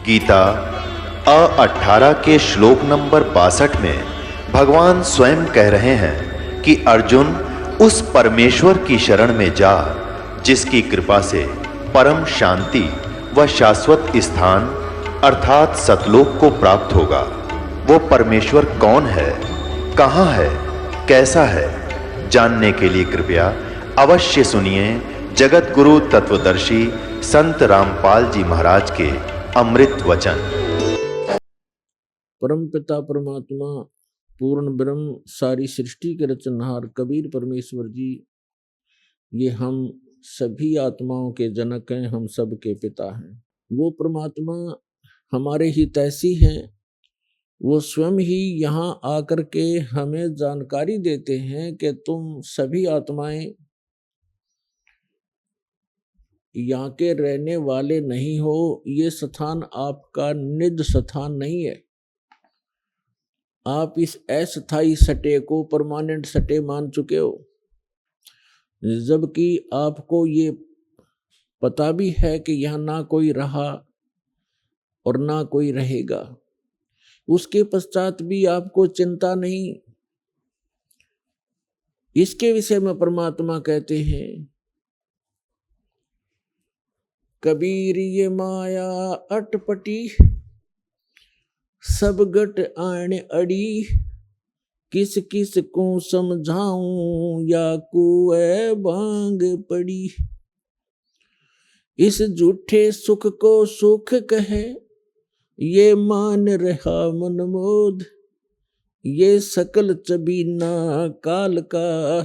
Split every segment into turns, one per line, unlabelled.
गीता 18 के श्लोक नंबर 62 में भगवान स्वयं कह रहे हैं कि अर्जुन उस परमेश्वर की शरण में जा जिसकी कृपा से परम शांति व शाश्वत स्थान अर्थात सतलोक को प्राप्त होगा। वो परमेश्वर कौन है, कहां है, कैसा है, जानने के लिए कृपया अवश्य सुनिए जगत गुरु तत्वदर्शी संत रामपाल जी महाराज के अमृत वचन।
परम पिता परमात्मा पूर्ण ब्रह्म सारी सृष्टि के रचनहार कबीर परमेश्वर जी, ये हम सभी आत्माओं के जनक हैं, हम सब के पिता हैं। वो परमात्मा हमारे हितैषी हैं। वो स्वयं ही यहाँ आकर के हमें जानकारी देते हैं कि तुम सभी आत्माएं यहाँ के रहने वाले नहीं हो। ये स्थान आपका निज स्थान नहीं है। आप इस अस्थायी सटे को परमानेंट सटे मान चुके हो, जबकि आपको ये पता भी है कि यहाँ ना कोई रहा और ना कोई रहेगा। उसके पश्चात भी आपको चिंता नहीं। इसके विषय में परमात्मा कहते हैं, कबीर ये माया अटपटी सब गट आण अड़ी, किस किस को समझाऊं या कुए भांग पड़ी। इस झूठे सुख को सुख कहे ये मान रहा मन मोद, ये सकल चबीना काल का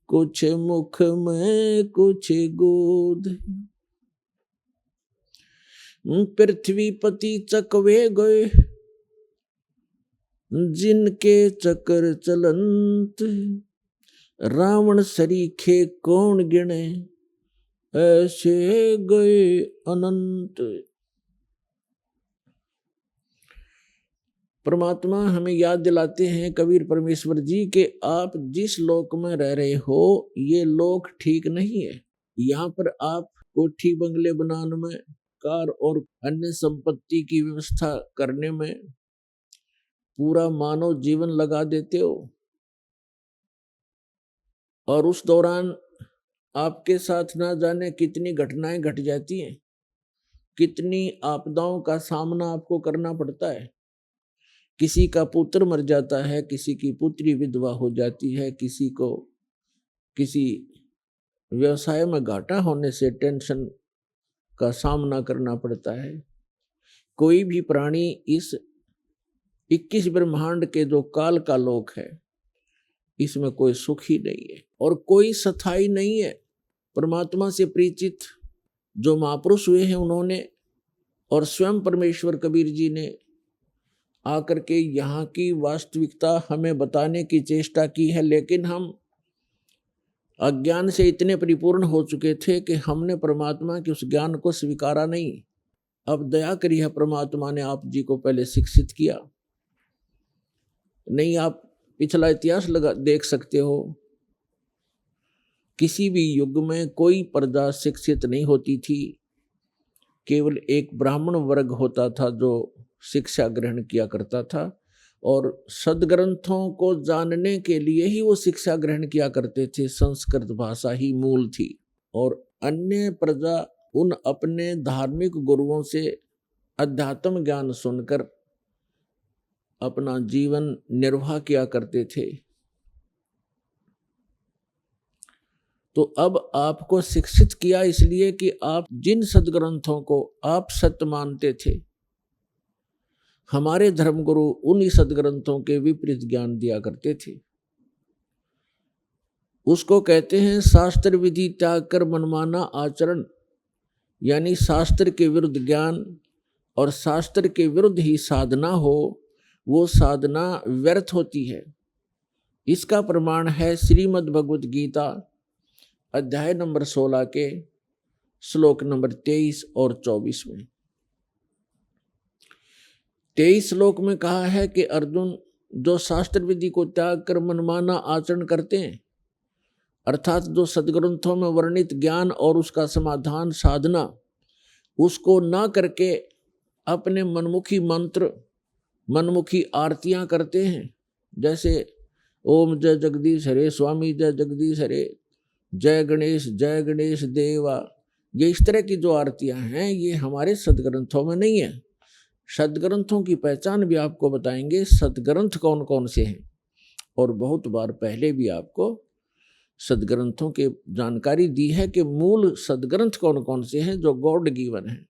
कुछ मुख में कुछ गोद। पृथ्वी पति चकवे गए जिनके चक्र चलंत, रावण सरीखे कौन गिने ऐसे गए अनंत। परमात्मा हमें याद दिलाते हैं कबीर परमेश्वर जी के आप जिस लोक में रह रहे हो ये लोक ठीक नहीं है। यहाँ पर आप कोठी बंगले बनाने में, कार और अन्य संपत्ति की व्यवस्था करने में पूरा मानव जीवन लगा देते हो, और उस दौरान आपके साथ ना जाने कितनी घटनाएं घट जाती हैं, कितनी आपदाओं का सामना आपको करना पड़ता है। किसी का पुत्र मर जाता है, किसी की पुत्री विधवा हो जाती है, किसी को किसी व्यवसाय में घाटा होने से टेंशन का सामना करना पड़ता है। कोई भी प्राणी इस 21 ब्रह्मांड के जो काल का लोक है इसमें कोई सुख ही नहीं है और कोई स्थायी नहीं है। परमात्मा से परिचित जो महापुरुष हुए हैं उन्होंने और स्वयं परमेश्वर कबीर जी ने आकर के यहाँ की वास्तविकता हमें बताने की चेष्टा की है, लेकिन हम अज्ञान से इतने परिपूर्ण हो चुके थे कि हमने परमात्मा के उस ज्ञान को स्वीकारा नहीं। अब दया करी है परमात्मा ने आप जी को पहले शिक्षित किया। नहीं, आप पिछला इतिहास देख सकते हो, किसी भी युग में कोई प्रजा शिक्षित नहीं होती थी। केवल एक ब्राह्मण वर्ग होता था जो शिक्षा ग्रहण किया करता था और सदग्रंथों को जानने के लिए ही वो शिक्षा ग्रहण किया करते थे। संस्कृत भाषा ही मूल थी और अन्य प्रजा उन अपने धार्मिक गुरुओं से अध्यात्म ज्ञान सुनकर अपना जीवन निर्वाह किया करते थे। तो अब आपको शिक्षित किया इसलिए कि आप जिन सदग्रंथों को आप सत्य मानते थे, हमारे धर्मगुरु उन्हीं सदग्रंथों के विपरीत ज्ञान दिया करते थे। उसको कहते हैं शास्त्र विधि त्याग कर मनमाना आचरण, यानी शास्त्र के विरुद्ध ज्ञान और शास्त्र के विरुद्ध ही साधना हो, वो साधना व्यर्थ होती है। इसका प्रमाण है श्रीमद् भगवद गीता अध्याय नंबर 16 के श्लोक नंबर 23 और 24 में। 23 श्लोक में कहा है कि अर्जुन, जो शास्त्र विधि को त्याग कर मनमाना आचरण करते हैं, अर्थात जो सदग्रंथों में वर्णित ज्ञान और उसका समाधान साधना उसको ना करके अपने मनमुखी मंत्र, मनमुखी आरतियां करते हैं, जैसे ओम जय जगदीश हरे, स्वामी जय जगदीश हरे, जय गणेश देवा, ये इस तरह की जो आरतियां हैं ये हमारे सदग्रंथों में नहीं है। सदग्रंथों की पहचान भी आपको बताएंगे, सदग्रंथ कौन कौन से हैं, और बहुत बार पहले भी आपको सदग्रंथों के जानकारी दी है कि मूल सदग्रंथ कौन कौन से हैं जो गॉड गिवन हैं,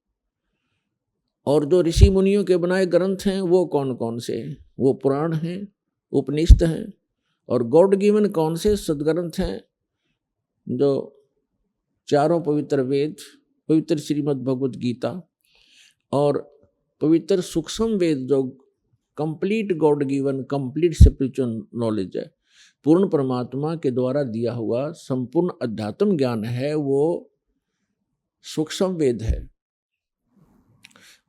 और जो ऋषि मुनियों के बनाए ग्रंथ हैं वो कौन कौन से हैं, वो पुराण हैं, उपनिषद हैं, और गॉड गिवन कौन से सदग्रंथ हैं, जो चारों पवित्र वेद, पवित्र श्रीमद् भगवद गीता और पवित्र सूक्ष्म वेद, जो complete God given complete spiritual knowledge है, पूर्ण परमात्मा के द्वारा दिया हुआ संपूर्ण अध्यात्म ज्ञान है, वो सूक्ष्म वेद है।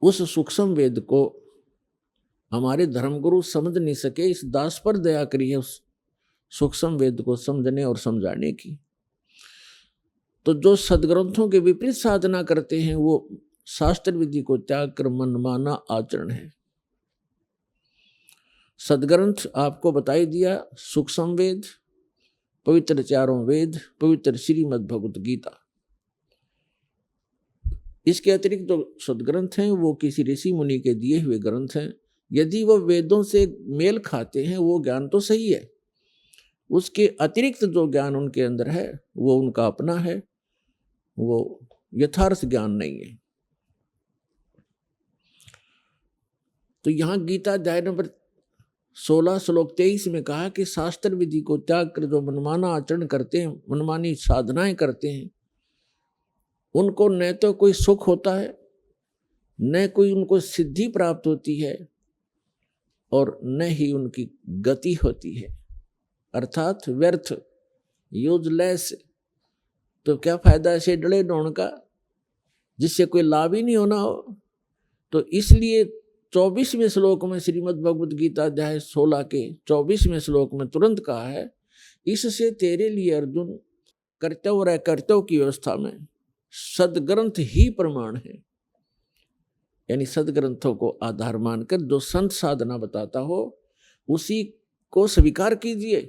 उस सूक्ष्म वेद को हमारे धर्मगुरु समझ नहीं सके, इस दास पर दया करी है उस सूक्ष्म वेद को समझने और समझाने की। तो जो सदग्रंथों के विपरीत साधना करते हैं वो शास्त्र विधि को त्याग कर मनमाना आचरण है। सदग्रंथ आपको बताई दिया, सूक्ष्म वेद, पवित्र चारों वेद, पवित्र श्रीमद् भगवद गीता। इसके अतिरिक्त जो सदग्रंथ हैं वो किसी ऋषि मुनि के दिए हुए ग्रंथ हैं। यदि वो वेदों से मेल खाते हैं वो ज्ञान तो सही है, उसके अतिरिक्त जो ज्ञान उनके अंदर है वो उनका अपना है, वो यथार्थ ज्ञान नहीं है। तो यहाँ गीता अध्याय नंबर 16 श्लोक 23 में कहा कि शास्त्र विधि को त्याग कर जो मनमाना आचरण करते हैं, मनमानी साधनाएं करते हैं, उनको न तो कोई सुख होता है, न कोई उनको सिद्धि प्राप्त होती है, और न ही उनकी गति होती है, अर्थात व्यर्थ, यूजलेस। तो क्या फायदा ऐसे डले डोण का जिससे कोई लाभ ही नहीं होना हो। तो इसलिए 24वें श्लोक में श्रीमद् भगवद गीता अध्याय 16 के 24वें श्लोक में तुरंत कहा है, इससे तेरे लिए अर्जुन कर्तव्य और अकर्तव्य की व्यवस्था में सदग्रंथ ही प्रमाण है। यानी सदग्रंथों को आधार मानकर जो संत साधना बताता हो उसी को स्वीकार कीजिए,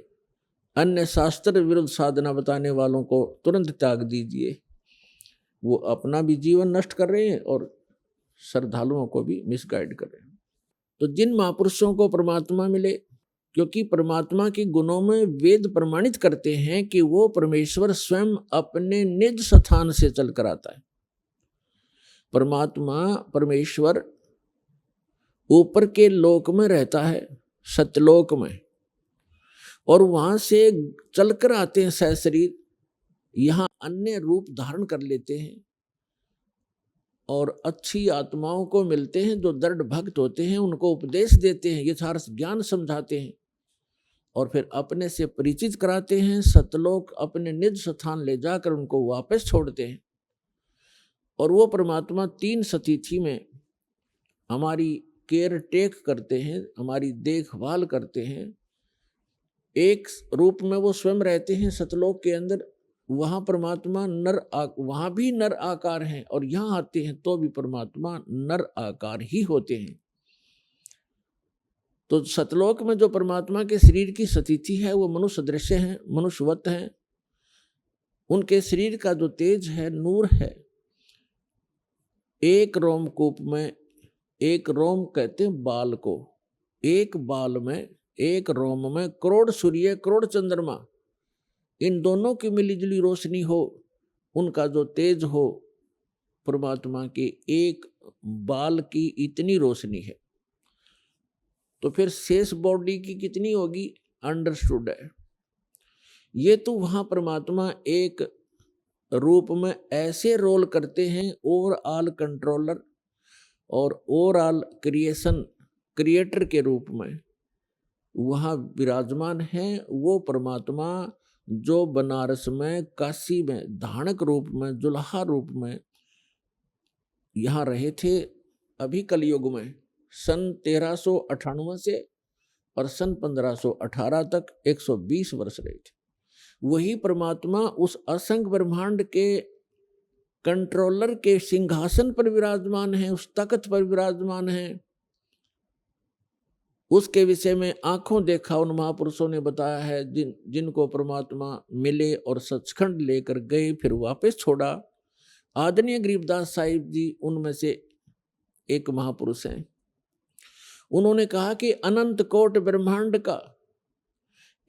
अन्य शास्त्र विरुद्ध साधना बताने वालों को तुरंत त्याग दीजिए। वो अपना भी जीवन नष्ट कर रहे हैं और श्रद्धालुओं को भी मिसगाइड कर रहे हैं। तो जिन महापुरुषों को परमात्मा मिले, क्योंकि परमात्मा के गुणों में वेद प्रमाणित करते हैं कि वो परमेश्वर स्वयं अपने निज स्थान से चल कर आता है। परमात्मा परमेश्वर ऊपर के लोक में रहता है, सत्यलोक में, और वहां से चलकर आते हैं सहशरीर, यहाँ अन्य रूप धारण कर लेते हैं और अच्छी आत्माओं को मिलते हैं जो दृढ़ भक्त होते हैं, उनको उपदेश देते हैं, यथार्थ ज्ञान समझाते हैं और फिर अपने से परिचित कराते हैं। सतलोक अपने निज स्थान ले जाकर उनको वापस छोड़ते हैं। और वो परमात्मा 3 सतिथि में हमारी केयर टेक करते हैं, हमारी देखभाल करते हैं। एक रूप में वो स्वयं रहते हैं सतलोक के अंदर, वहाँ परमात्मा वहाँ भी नर आकार हैं, और यहाँ आते हैं तो भी परमात्मा नर आकार ही होते हैं। तो सतलोक में जो परमात्मा के शरीर की स्थिति है वो मनुष्य दृश्य हैं, मनुष्यवत हैं। उनके शरीर का जो तेज है, नूर है। एक रोमकूप में, एक रोम कहते हैं बाल को, एक बाल में, एक रोम में करोड़ सूर्य, करोड़ चंद्रमा, इन दोनों की मिलीजुली रोशनी हो, उनका जो तेज हो, परमात्मा के एक बाल की इतनी रोशनी है, तो फिर शेष बॉडी की कितनी होगी, अंडरस्टूड है। ये तो वहाँ परमात्मा एक रूप में ऐसे रोल करते हैं, ओवरऑल कंट्रोलर और ओवरऑल क्रिएटर के रूप में वहाँ विराजमान है। वो परमात्मा जो बनारस में, काशी में धानक रूप में, जुल्हा रूप में यहाँ रहे थे अभी कलयुग में, सन 1398 से और सन 1518 तक 120 वर्ष रहे थे। वही परमात्मा उस असंख्य ब्रह्मांड के कंट्रोलर के सिंहासन पर विराजमान है, उस तख्त पर विराजमान है, उसके विषय में आंखों देखा उन महापुरुषों ने बताया है, जिनको परमात्मा मिले और सचखंड लेकर गए, फिर वापस छोड़ा। आदरणीय गरीबदास साहिब जी उनमें से एक महापुरुष हैं। उन्होंने कहा कि अनंत कोट ब्रह्मांड का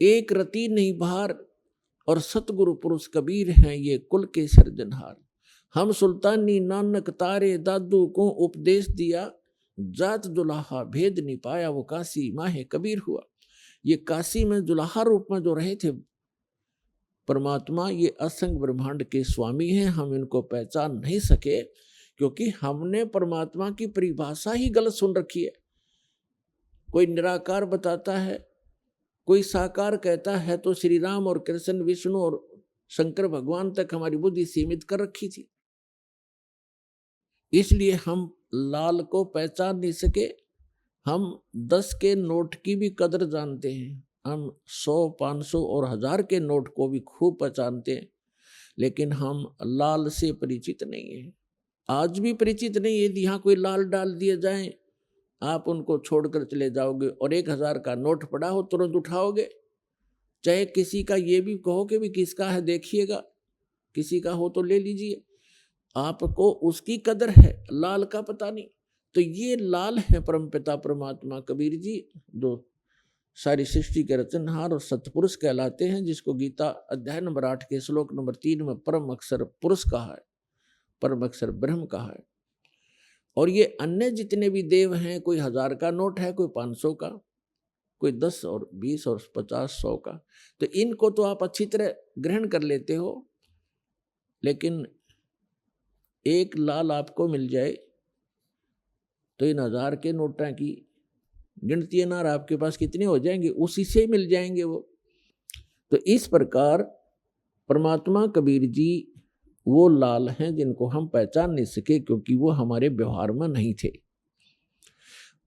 एक रति नहीं भार, और सतगुरु पुरुष कबीर हैं ये कुल के सर्जनहार। हम सुल्तानी नानक तारे दादू को उपदेश दिया, जात दुल्हा भेद नहीं पाया, वो काशी माहे कबीर हुआ। ये काशी में दुल्हा रूप में जो रहे थे परमात्मा, ये असंग ब्रह्मांड के स्वामी हैं। हम इनको पहचान नहीं सके क्योंकि हमने परमात्मा की परिभाषा ही गलत सुन रखी है। कोई निराकार बताता है, कोई साकार कहता है, तो श्री राम और कृष्ण, विष्णु और शंकर भगवान तक हमारी बुद्धि सीमित कर रखी थी। इसलिए हम लाल को पहचान नहीं सके। हम 10 के नोट की भी कदर जानते हैं, हम 100, 500 और 1000 के नोट को भी खूब पहचानते हैं, लेकिन हम लाल से परिचित नहीं है। आज भी परिचित नहीं है। यदि यहाँ कोई लाल डाल दिए जाएं, आप उनको छोड़कर चले जाओगे, और 1000 का नोट पड़ा हो तुरंत उठाओगे। चाहे किसी का ये भी कहो कि भी किसका है देखिएगा, किसी का हो तो ले लीजिए, आपको उसकी कदर है, लाल का पता नहीं। तो ये लाल है परमपिता परमात्मा कबीर जी, जो सारी सृष्टि के रचनहार और सतपुरुष कहलाते हैं, जिसको गीता अध्याय नंबर 8 के श्लोक नंबर 3 में परम अक्षर पुरुष कहा है, परम अक्षर ब्रह्म कहा है। और ये अन्य जितने भी देव हैं, कोई 1000 का नोट है, कोई 500 का, कोई 10 और 20 और 50, 100 का, तो इनको तो आप अच्छी तरह ग्रहण कर लेते हो। लेकिन एक लाल आपको मिल जाए तो इन 1000 के नोटा की गिनती अनार आपके पास कितने हो जाएंगे, उसी से मिल जाएंगे वो। तो इस प्रकार परमात्मा कबीर जी वो लाल हैं जिनको हम पहचान नहीं सके, क्योंकि वो हमारे व्यवहार में नहीं थे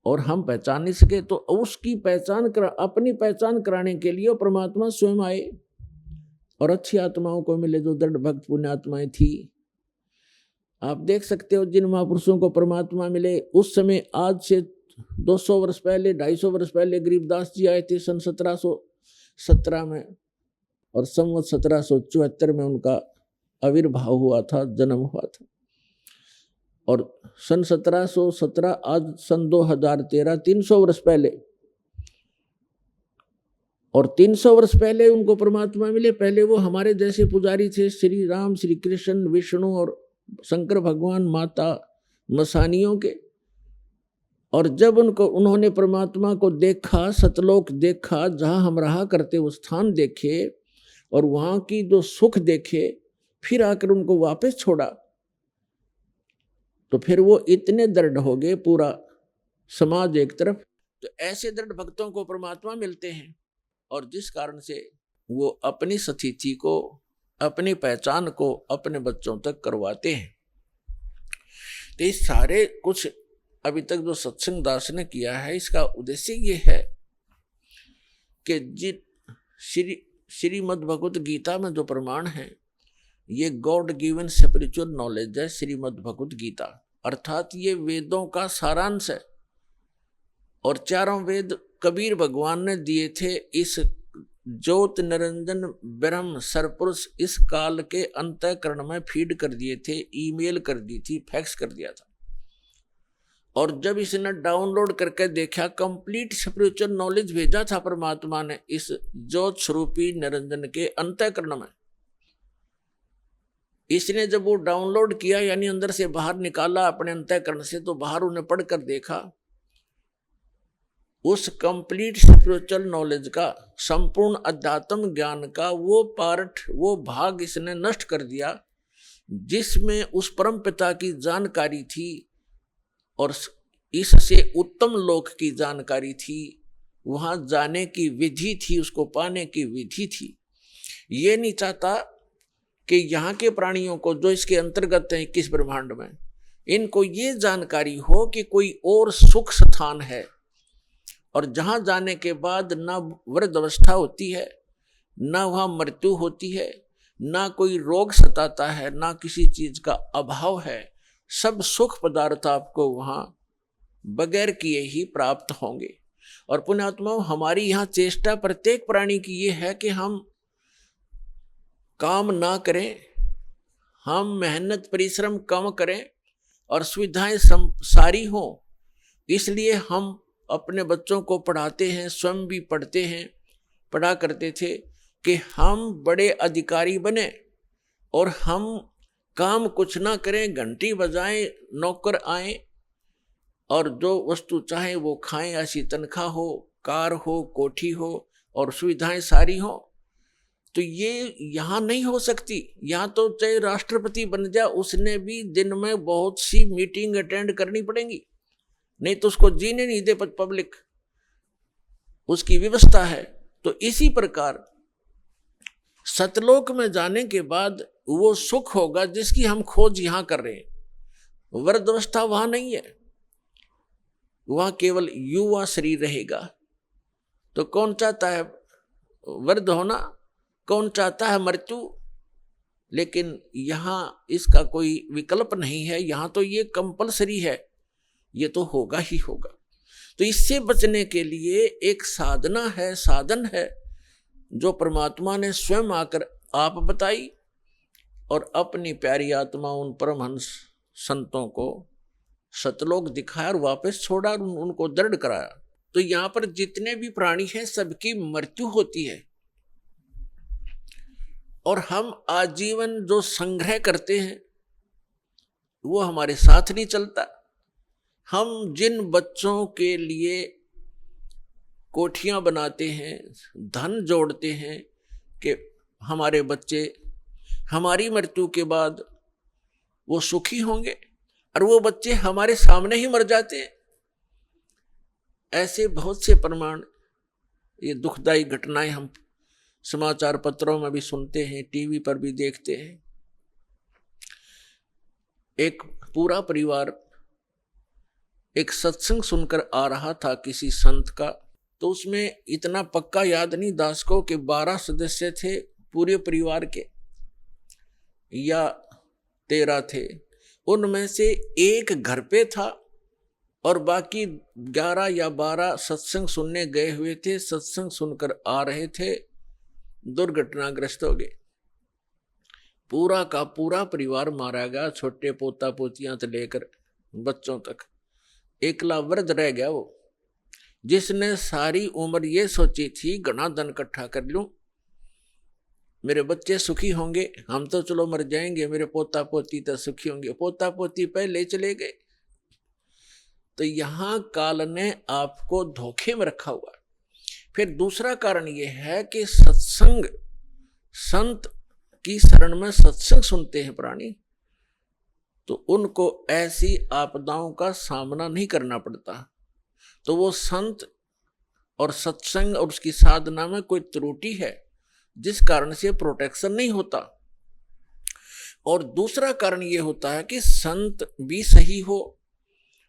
और हम पहचान नहीं सके। तो उसकी पहचान अपनी पहचान कराने के लिए परमात्मा स्वयं आए और अच्छी आत्माओं को मिले, जो दृढ़ भक्त पुण्य आत्माएं थी। आप देख सकते हो जिन महापुरुषों को परमात्मा मिले, उस समय आज से 200 वर्ष पहले, 250 वर्ष पहले गरीबदास जी आए थे सन 1717 में, और संवत 1774 में उनका आविर्भाव हुआ था, जन्म हुआ था। और सन 1717 आज सन 2013, 300 वर्ष पहले, और 300 वर्ष पहले उनको परमात्मा मिले। पहले वो हमारे जैसे पुजारी थे, श्री राम, श्री कृष्ण, विष्णु और शंकर भगवान, माता मसानियों के। और जब उन्होंने परमात्मा को देखा, सतलोक देखा, जहाँ हम रहा करते वो स्थान देखे और वहाँ की जो सुख देखे, फिर आकर उनको वापस छोड़ा, तो फिर वो इतने दृढ़ हो गए, पूरा समाज एक तरफ। तो ऐसे दृढ़ भक्तों को परमात्मा मिलते हैं, और जिस कारण से वो अपनी स्थिति को, अपनी पहचान को अपने बच्चों तक करवाते हैं। तो इस सारे कुछ अभी तक जो सत्संग दास ने किया है, इसका उद्देश्य ये है कि श्रीमद् भगवत गीता में जो प्रमाण है, ये गॉड गिवन स्पिरिचुअल नॉलेज है। श्रीमद् भगवत गीता अर्थात ये वेदों का सारांश है, और चारों वेद कबीर भगवान ने दिए थे इस ज्योत निरंजन ब्रह्म सरपुरुष इस काल के अंतःकरण में फीड कर दिए थे, ईमेल कर दी थी, फैक्स कर दिया था। और जब इसने डाउनलोड करके देखा, कंप्लीट स्पिरिचुअल नॉलेज भेजा था परमात्मा ने इस ज्योत स्वरूपी निरंजन के अंतःकरण में। इसने जब वो डाउनलोड किया, यानी अंदर से बाहर निकाला अपने अंतःकरण से, तो बाहर उन्हें पढ़कर देखा, उस कंप्लीट स्पिरिचुअल नॉलेज का, संपूर्ण अध्यात्म ज्ञान का वो पार्ट, वो भाग इसने नष्ट कर दिया, जिसमें उस परम पिता की जानकारी थी और इससे उत्तम लोक की जानकारी थी, वहां जाने की विधि थी, उसको पाने की विधि थी। ये नहीं चाहता कि यहाँ के प्राणियों को जो इसके अंतर्गत हैं 21 ब्रह्मांड में, इनको ये जानकारी हो कि कोई और सुख स्थान है, और जहाँ जाने के बाद न वृद्ध अवस्था होती है, न वहाँ मृत्यु होती है, ना कोई रोग सताता है, ना किसी चीज का अभाव है। सब सुख पदार्थ आपको वहां बगैर किए ही प्राप्त होंगे। और पुण्यात्माओं, हमारी यहाँ चेष्टा प्रत्येक प्राणी की ये है कि हम काम ना करें, हम मेहनत परिश्रम कम करें और सुविधाएं सारी हों। इसलिए हम अपने बच्चों को पढ़ाते हैं, स्वयं भी पढ़ते हैं, पढ़ा करते थे कि हम बड़े अधिकारी बने और हम काम कुछ ना करें, घंटी बजाएं, नौकर आए और जो वस्तु चाहे वो खाएं, ऐसी तनख्वाह हो, कार हो, कोठी हो और सुविधाएं सारी हो। तो ये यहाँ नहीं हो सकती। यहाँ तो चाहे राष्ट्रपति बन जाए, उसने भी दिन में बहुत सी मीटिंग अटेंड करनी पड़ेंगी, नहीं तो उसको जीने नहीं दे पब्लिक, उसकी व्यवस्था है। तो इसी प्रकार सतलोक में जाने के बाद वो सुख होगा जिसकी हम खोज यहाँ कर रहे हैं। वृद्धावस्था वहां नहीं है, वहां केवल युवा शरीर रहेगा। तो कौन चाहता है वृद्ध होना, कौन चाहता है मृत्यु? लेकिन यहाँ इसका कोई विकल्प नहीं है, यहाँ तो ये कंपलसरी है, ये तो होगा ही होगा। तो इससे बचने के लिए एक साधना है, साधन है, जो परमात्मा ने स्वयं आकर आप बताई और अपनी प्यारी आत्मा उन परमहंस संतों को सतलोक दिखाया और वापस छोड़ा और उनको दृढ़ कराया। तो यहाँ पर जितने भी प्राणी हैं सबकी मृत्यु होती है और हम आजीवन जो संग्रह करते हैं वो हमारे साथ नहीं चलता। हम जिन बच्चों के लिए कोठियां बनाते हैं, धन जोड़ते हैं कि हमारे बच्चे हमारी मृत्यु के बाद वो सुखी होंगे, और वो बच्चे हमारे सामने ही मर जाते हैं। ऐसे बहुत से प्रमाण, ये दुखदायी घटनाएं हम समाचार पत्रों में भी सुनते हैं, टीवी पर भी देखते हैं। एक पूरा परिवार एक सत्संग सुनकर आ रहा था किसी संत का, तो उसमें इतना पक्का याद नहीं दास को कि 12 सदस्य थे पूरे परिवार के या 13 थे। उनमें से एक घर पे था और बाकी 11 या 12 सत्संग सुनने गए हुए थे, सत्संग सुनकर आ रहे थे, दुर्घटनाग्रस्त हो गए। पूरा का पूरा परिवार मारा गया, छोटे पोता पोतियां से लेकर बच्चों तक। एकला वृद्ध रह गया वो, जिसने सारी उम्र ये सोची थी घना धन इकट्ठा कर लूं, मेरे बच्चे सुखी होंगे, हम तो चलो मर जाएंगे, मेरे पोता पोती तो सुखी होंगे। पोता पोती पहले चले गए। तो यहां काल ने आपको धोखे में रखा हुआ। फिर दूसरा कारण यह है कि सत्संग, संत की शरण में सत्संग सुनते हैं प्राणी, तो उनको ऐसी आपदाओं का सामना नहीं करना पड़ता। तो वो संत और सत्संग और उसकी साधना में कोई त्रुटि है जिस कारण से प्रोटेक्शन नहीं होता। और दूसरा कारण ये होता है कि संत भी सही हो,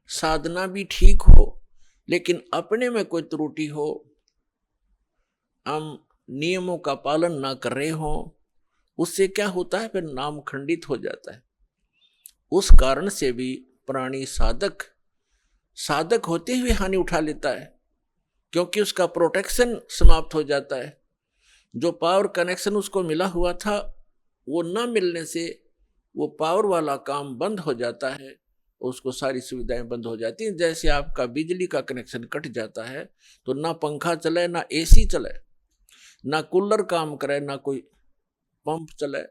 साधना भी ठीक हो, लेकिन अपने में कोई त्रुटि हो, हम नियमों का पालन ना कर रहे हो, उससे क्या होता है, फिर नाम खंडित हो जाता है। उस कारण से भी प्राणी साधक होते हुए हानि उठा लेता है, क्योंकि उसका प्रोटेक्शन समाप्त हो जाता है। जो पावर कनेक्शन उसको मिला हुआ था वो न मिलने से वो पावर वाला काम बंद हो जाता है, उसको सारी सुविधाएं बंद हो जाती हैं। जैसे आपका बिजली का कनेक्शन कट जाता है तो ना पंखा चले, ना एसी चले, ना कूलर काम करे, ना कोई पंप चले,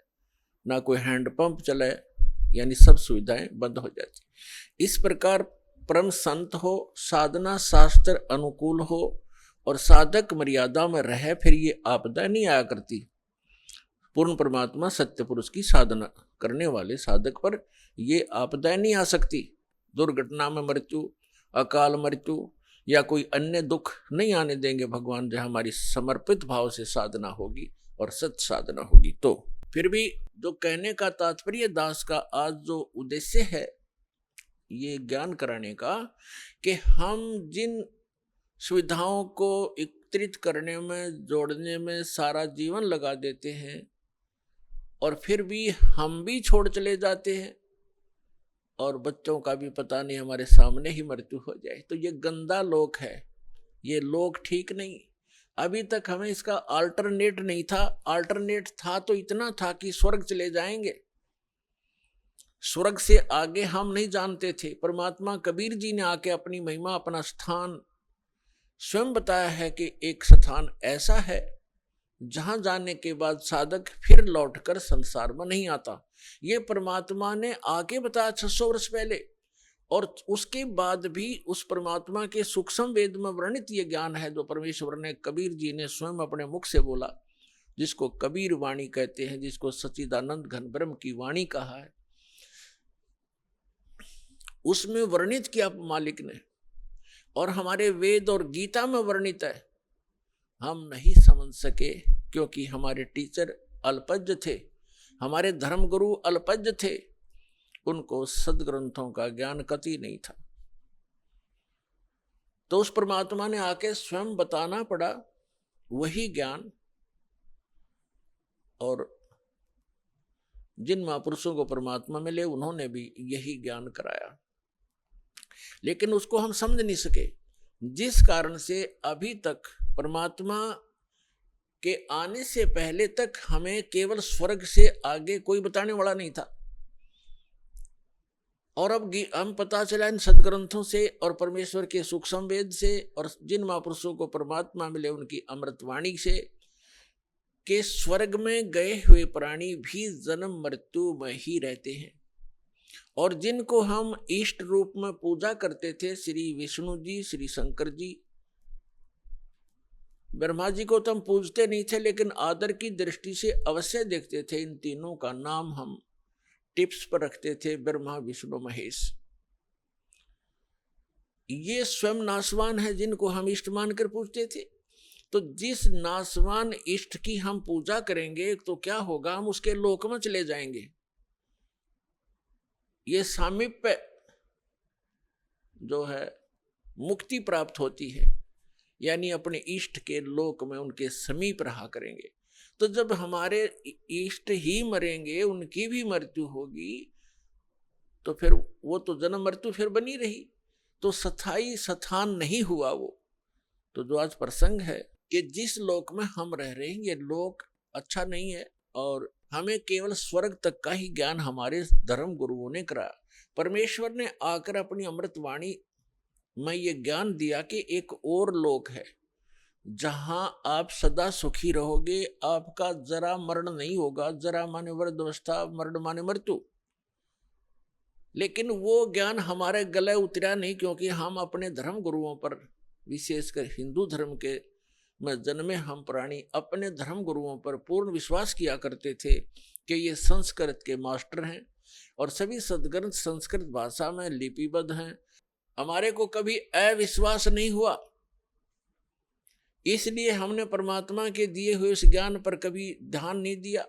ना कोई हैंड पंप चले, यानी सब सुविधाएं बंद हो जाती। इस प्रकार परम संत हो, साधना शास्त्र अनुकूल हो और साधक मर्यादा में रहे, फिर ये आपदा नहीं आया करती। पूर्ण परमात्मा सत्य पुरुष की साधना करने वाले साधक पर ये आपदाएं नहीं आ सकती। दुर्घटना में मृत्यु, अकाल मृत्यु या कोई अन्य दुख नहीं आने देंगे भगवान, जहाँ हमारी समर्पित भाव से साधना होगी और सत्य साधना होगी। तो फिर भी जो कहने का तात्पर्य दास का आज जो उद्देश्य है ये ज्ञान कराने का, कि हम जिन सुविधाओं को एकत्रित करने में, जोड़ने में सारा जीवन लगा देते हैं, और फिर भी हम भी छोड़ चले जाते हैं और बच्चों का भी पता नहीं हमारे सामने ही मृत्यु हो जाए। तो ये गंदा लोक है, ये लोक ठीक नहीं। अभी तक हमें इसका अल्टरनेट नहीं था। अल्टरनेट था तो इतना था कि स्वर्ग चले जाएंगे, स्वर्ग से आगे हम नहीं जानते थे। परमात्मा कबीर जी ने आके अपनी महिमा, अपना स्थान स्वयं बताया है कि एक स्थान ऐसा है जहां जाने के बाद साधक फिर लौटकर संसार में नहीं आता। ये परमात्मा ने आके बताया 600 वर्ष पहले, और उसके बाद भी उस परमात्मा के सूक्ष्म वेद में वर्णित ये ज्ञान है जो परमेश्वर ने, कबीर जी ने स्वयं अपने मुख से बोला, जिसको कबीर वाणी कहते हैं, जिसको सच्चिदानंद घन ब्रह्म की वाणी कहा है। उसमें वर्णित किया मालिक ने, और हमारे वेद और गीता में वर्णित है। हम नहीं समझ सके क्योंकि हमारे टीचर अल्पज्ञ थे, हमारे धर्मगुरु अल्पज्ञ थे, उनको सदग्रंथों का ज्ञान कति नहीं था। तो उस परमात्मा ने आके स्वयं बताना पड़ा वही ज्ञान, और जिन महापुरुषों को परमात्मा मिले उन्होंने भी यही ज्ञान कराया, लेकिन उसको हम समझ नहीं सके, जिस कारण से अभी तक परमात्मा के आने से पहले तक हमें केवल स्वर्ग से आगे कोई बताने वाला नहीं था। और अब हम पता चला इन सदग्रंथों से और परमेश्वर के सूक्ष्म वेद से और जिन महापुरुषों को परमात्मा मिले उनकी अमृतवाणी से, के स्वर्ग में गए हुए प्राणी भी जन्म मृत्यु में ही रहते हैं। और जिनको हम इष्ट रूप में पूजा करते थे, श्री विष्णु जी, श्री शंकर जी, ब्रह्मा जी को तो हम पूजते नहीं थे, लेकिन आदर की दृष्टि से अवश्य देखते थे। इन तीनों का नाम हम टिप्स पर रखते थे, ब्रह्मा विष्णु महेश। ये स्वयं नासवान है जिनको हम इष्ट मानकर पूजते थे। तो जिस नासवान इष्ट की हम पूजा करेंगे तो क्या होगा, हम उसके लोक में चले जाएंगे। ये सामीप्य जो है मुक्ति प्राप्त होती है, यानी अपने इष्ट के लोक में उनके समीप रहा करेंगे। तो जब हमारे इष्ट ही मरेंगे, उनकी भी मृत्यु होगी, तो फिर वो तो जन्म मृत्यु फिर बनी रही, तो स्थायी स्थान नहीं हुआ वो। तो जो आज प्रसंग है कि जिस लोक में हम रह रहे हैं ये लोक अच्छा नहीं है, और हमें केवल स्वर्ग तक का ही ज्ञान हमारे धर्म गुरुओं ने कराया। परमेश्वर ने आकर अपनी अमृतवाणी में ये ज्ञान दिया कि एक और लोक है जहां आप सदा सुखी रहोगे, आपका जरा मरण नहीं होगा। जरा माने वृद्धावस्था, मरण माने मृत्यु। लेकिन वो ज्ञान हमारे गले उतरा नहीं, क्योंकि हम अपने धर्म गुरुओं पर, विशेषकर हिंदू धर्म के में जन्मे हम प्राणी, अपने धर्म गुरुओं पर पूर्ण विश्वास किया करते थे कि ये संस्कृत के मास्टर हैं और सभी सदग्रंथ संस्कृत भाषा में लिपिबद्ध हैं। हमारे को कभी अविश्वास नहीं हुआ, इसलिए हमने परमात्मा के दिए हुए उस ज्ञान पर कभी ध्यान नहीं दिया।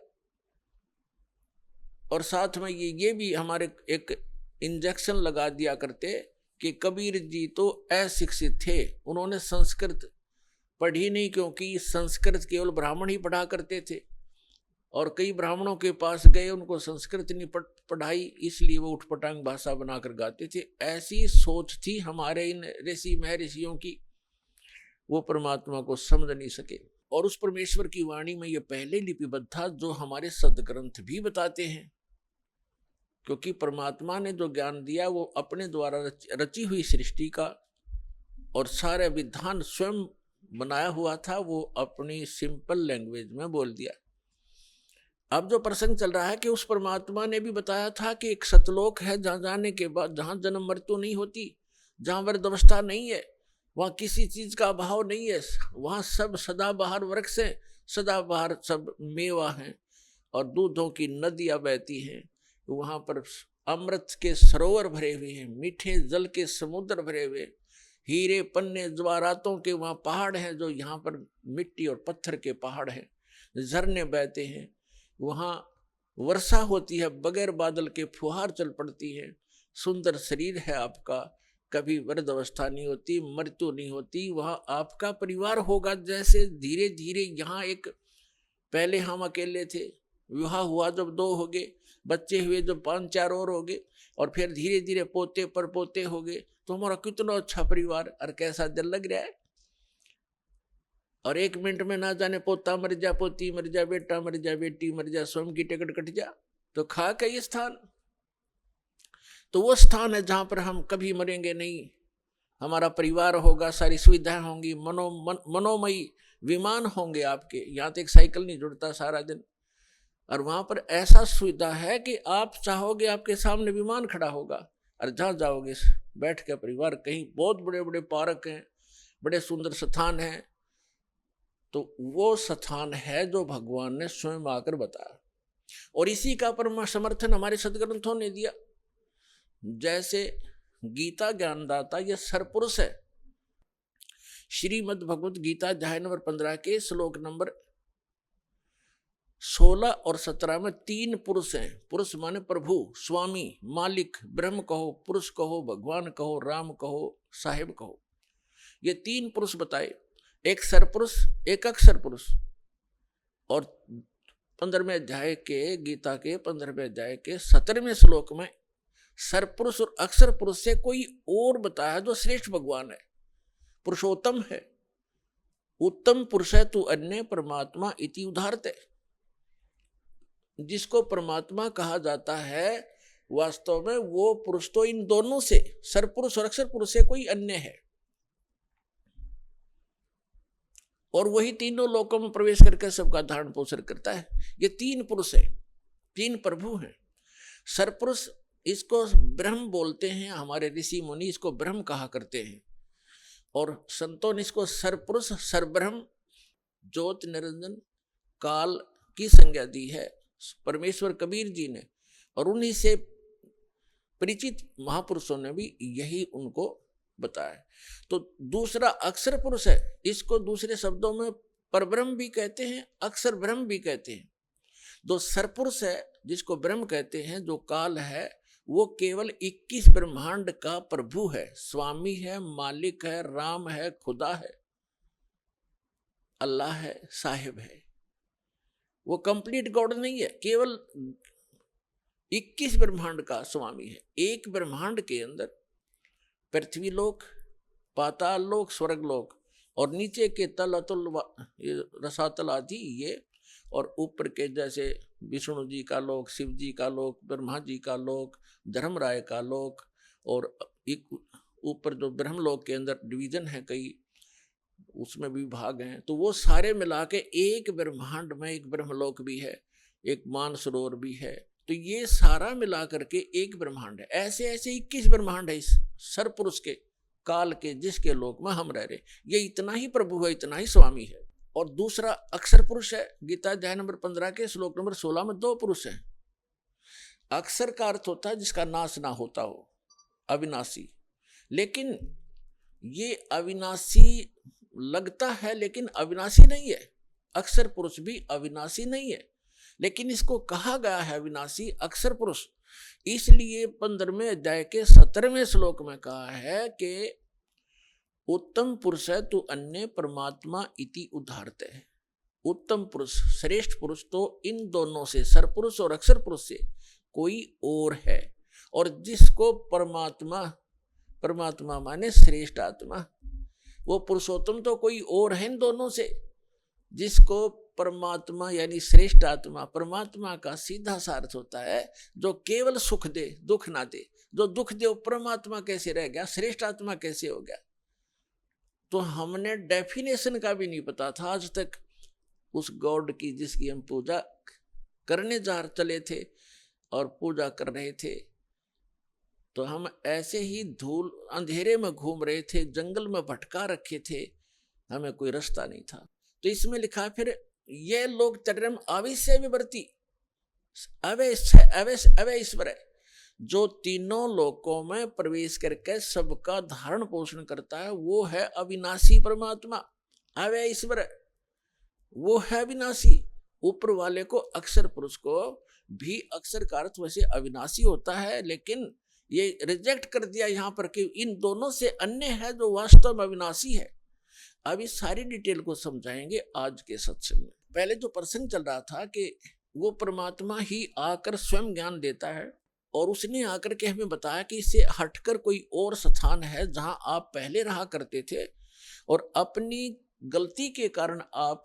और साथ में ये भी हमारे एक इंजेक्शन लगा दिया करते कि कबीर जी तो अशिक्षित थे, उन्होंने संस्कृत पढ़ी नहीं, क्योंकि संस्कृत केवल ब्राह्मण ही पढ़ा करते थे, और कई ब्राह्मणों के पास गए, उनको संस्कृत नहीं पढ़ाई, इसलिए वो उठपटांग भाषा बनाकर गाते थे। ऐसी सोच थी हमारे इन ऋषि महर्षियों की, वो परमात्मा को समझ नहीं सके। और उस परमेश्वर की वाणी में ये पहले लिपिबद्ध था, जो हमारे सदग्रंथ भी बताते हैं, क्योंकि परमात्मा ने जो ज्ञान दिया वो अपने द्वारा रची हुई सृष्टि का और सारे विधान स्वयं बनाया हुआ था, वो अपनी सिंपल लैंग्वेज में बोल दिया। अब जो प्रसंग चल रहा है कि उस परमात्मा ने भी बताया था कि एक सतलोक है जहां जाने के बाद, जहां जन्म मृत्यु नहीं होती, जहां वृद्धावस्था नहीं है, वहां किसी चीज का अभाव नहीं है, वहां सब सदाबहार वृक्ष है, सदाबहार सब मेवा है और दूधों की नदियां बहती हैं। वहां पर अमृत के सरोवर भरे हुए हैं, मीठे जल के समुद्र भरे हुए, हीरे पन्ने जवाहरातों के वहां पहाड़ हैं, जो यहाँ पर मिट्टी और पत्थर के पहाड़ हैं, झरने बहते हैं, वहाँ वर्षा होती है, बगैर बादल के फुहार चल पड़ती है, सुंदर शरीर है आपका, कभी वृद्ध अवस्था नहीं होती, मृत्यु नहीं होती, वहाँ आपका परिवार होगा। जैसे धीरे धीरे यहाँ एक, पहले हम अकेले थे, विवाह हुआ जब 2 हो गए, बच्चे हुए जब 5-4 और हो गए, और फिर धीरे धीरे पोते पर पोते हो गए, तो हमारा कितना अच्छा परिवार और कैसा दिल लग रहा है। और 1 मिनट में ना जाने पोता मर जा, पोती मर जा, बेटा मर जा, बेटी मर जा, स्वयं की टिकट कट जा, तो खाक है ये स्थान। तो वो स्थान है जहां पर हम कभी मरेंगे नहीं, हमारा परिवार होगा, सारी सुविधाएं होंगी, मनोमयी विमान होंगे आपके। यहाँ तो एक साइकिल नहीं जुड़ता सारा दिन, और वहां पर ऐसा सुविधा है कि आप चाहोगे आपके सामने विमान खड़ा होगा, और जहां जाओगे बैठ के परिवार, कहीं बहुत बड़े बड़े पार्क हैं, बड़े सुंदर स्थान हैं। तो वो स्थान है जो भगवान ने स्वयं आकर बताया, और इसी का परम समर्थन हमारे सदग्रंथों ने दिया। जैसे गीता ज्ञानदाता ये सरपुरुष है। श्रीमद् भगवत गीता अध्याय नंबर 15 के श्लोक नंबर 16 और 17 में 3 पुरुष हैं। पुरुष माने प्रभु, स्वामी, मालिक, ब्रह्म कहो, पुरुष कहो, भगवान कहो, राम कहो, साहिब कहो। ये 3 पुरुष बताए, एक सरपुरुष, एक अक्षर पुरुष। और 15वें अध्याय के गीता के 15वें अध्याय के 17वें श्लोक में सरपुरुष और अक्षर पुरुष से कोई और बताया जो श्रेष्ठ भगवान है, पुरुषोत्तम है। उत्तम पुरुष है तू अन्य परमात्मा इति उदाहरते। जिसको परमात्मा कहा जाता है वास्तव में वो पुरुष तो इन दोनों से, सरपुरुष और अक्षर पुरुष से कोई अन्य है, और वही तीनों लोकों में प्रवेश करके सबका धारण पोषण करता है। ये 3 पुरुष है, 3 प्रभु हैं। सरपुरुष इसको ब्रह्म बोलते हैं, हमारे ऋषि मुनि इसको ब्रह्म कहा करते हैं, और संतों ने इसको सरपुरुष, सरब्रह्म, ज्योत निरंजन, काल की संज्ञा दी है परमेश्वर कबीर जी ने, और उन्हीं से परिचित महापुरुषों ने भी यही उनको बताया। तो दूसरा अक्षर पुरुष है, इसको दूसरे शब्दों में परब्रह्म भी कहते हैं, अक्षर ब्रह्म भी कहते हैं। जो सरपुरुष है जिसको ब्रह्म कहते हैं, जो काल है, वो केवल 21 ब्रह्मांड का प्रभु है, स्वामी है, मालिक है, राम है, खुदा है, अल्लाह है, साहिब है। वो कंप्लीट गॉड नहीं है, केवल 21 ब्रह्मांड का स्वामी है। एक ब्रह्मांड के अंदर पृथ्वी लोक, पाताल लोक, स्वर्ग लोक, और नीचे के तल अतुल रसातल आदि ये, और ऊपर के जैसे विष्णु जी का लोक, शिव जी का लोक, ब्रह्मा जी का लोक, धर्मराय का लोक, और एक ऊपर जो ब्रह्म लोक के अंदर डिवीजन है कई, उसमें भी भाग हैं। तो वो सारे मिला के एक ब्रह्मांड में एक ब्रह्मलोक भी है, एक मानसरोवर भी है। तो ये सारा मिला करके एक ब्रह्मांड है। ऐसे ऐसे 21 ब्रह्मांड है इस सरपुरुष के, काल के, जिसके लोक में हम रह रहे। ये इतना ही प्रभु है, इतना ही स्वामी है। और दूसरा अक्षर पुरुष है। गीता अध्याय नंबर 15 के श्लोक नंबर 16 में 2 पुरुष हैं। अक्षर का अर्थ होता है जिसका नाश ना होता हो, अविनाशी। लेकिन ये अविनाशी लगता है लेकिन अविनाशी नहीं है। अक्षर पुरुष भी अविनाशी नहीं है, लेकिन इसको कहा गया है अविनाशी, अक्षर पुरुष। इसलिए 15वें अध्याय के 17वें श्लोक में कहा है कि उत्तम पुरुष है तू अन्य परमात्मा इति उदाहरते है। उत्तम पुरुष, श्रेष्ठ पुरुष तो इन दोनों से, सरपुरुष और अक्षर पुरुष से कोई और है। और जिसको परमात्मा, परमात्मा माने श्रेष्ठ आत्मा, वो पुरुषोत्तम तो कोई और है इन दोनों से। जिसको परमात्मा यानी श्रेष्ठ आत्मा, परमात्मा का सीधा सा अर्थ होता है जो केवल सुख दे, दुख ना दे। जो दुख दे वो परमात्मा कैसे रह गया, श्रेष्ठ आत्मा कैसे हो गया? तो हमने डेफिनेशन का भी नहीं पता था आज तक उस गॉड की जिसकी हम पूजा करने जा चले थे और पूजा कर रहे थे। तो हम ऐसे ही धूल अंधेरे में घूम रहे थे, जंगल में भटका रखे थे, हमें कोई रास्ता नहीं था। तो इसमें लिखा फिर ये लोग चरम आविष्य विवर्ती अवय ईश्वर है, जो तीनों लोकों में प्रवेश करके सबका धारण पोषण करता है, वो है अविनाशी परमात्मा, अवय ईश्वर, वो है अविनाशी। ऊपर वाले को अक्षर पुरुष को भी अक्षर का अर्थ वैसे अविनाशी होता है, लेकिन ये रिजेक्ट कर दिया यहाँ पर कि इन दोनों से अन्य है जो वास्तव में अविनाशी है। अब इस सारी डिटेल को समझाएंगे आज के सत्संग में। पहले जो प्रसंग चल रहा था कि वो परमात्मा ही आकर स्वयं ज्ञान देता है। और उसने आकर के हमें बताया कि इससे हटकर कोई और स्थान है जहां आप पहले रहा करते थे और अपनी गलती के कारण आप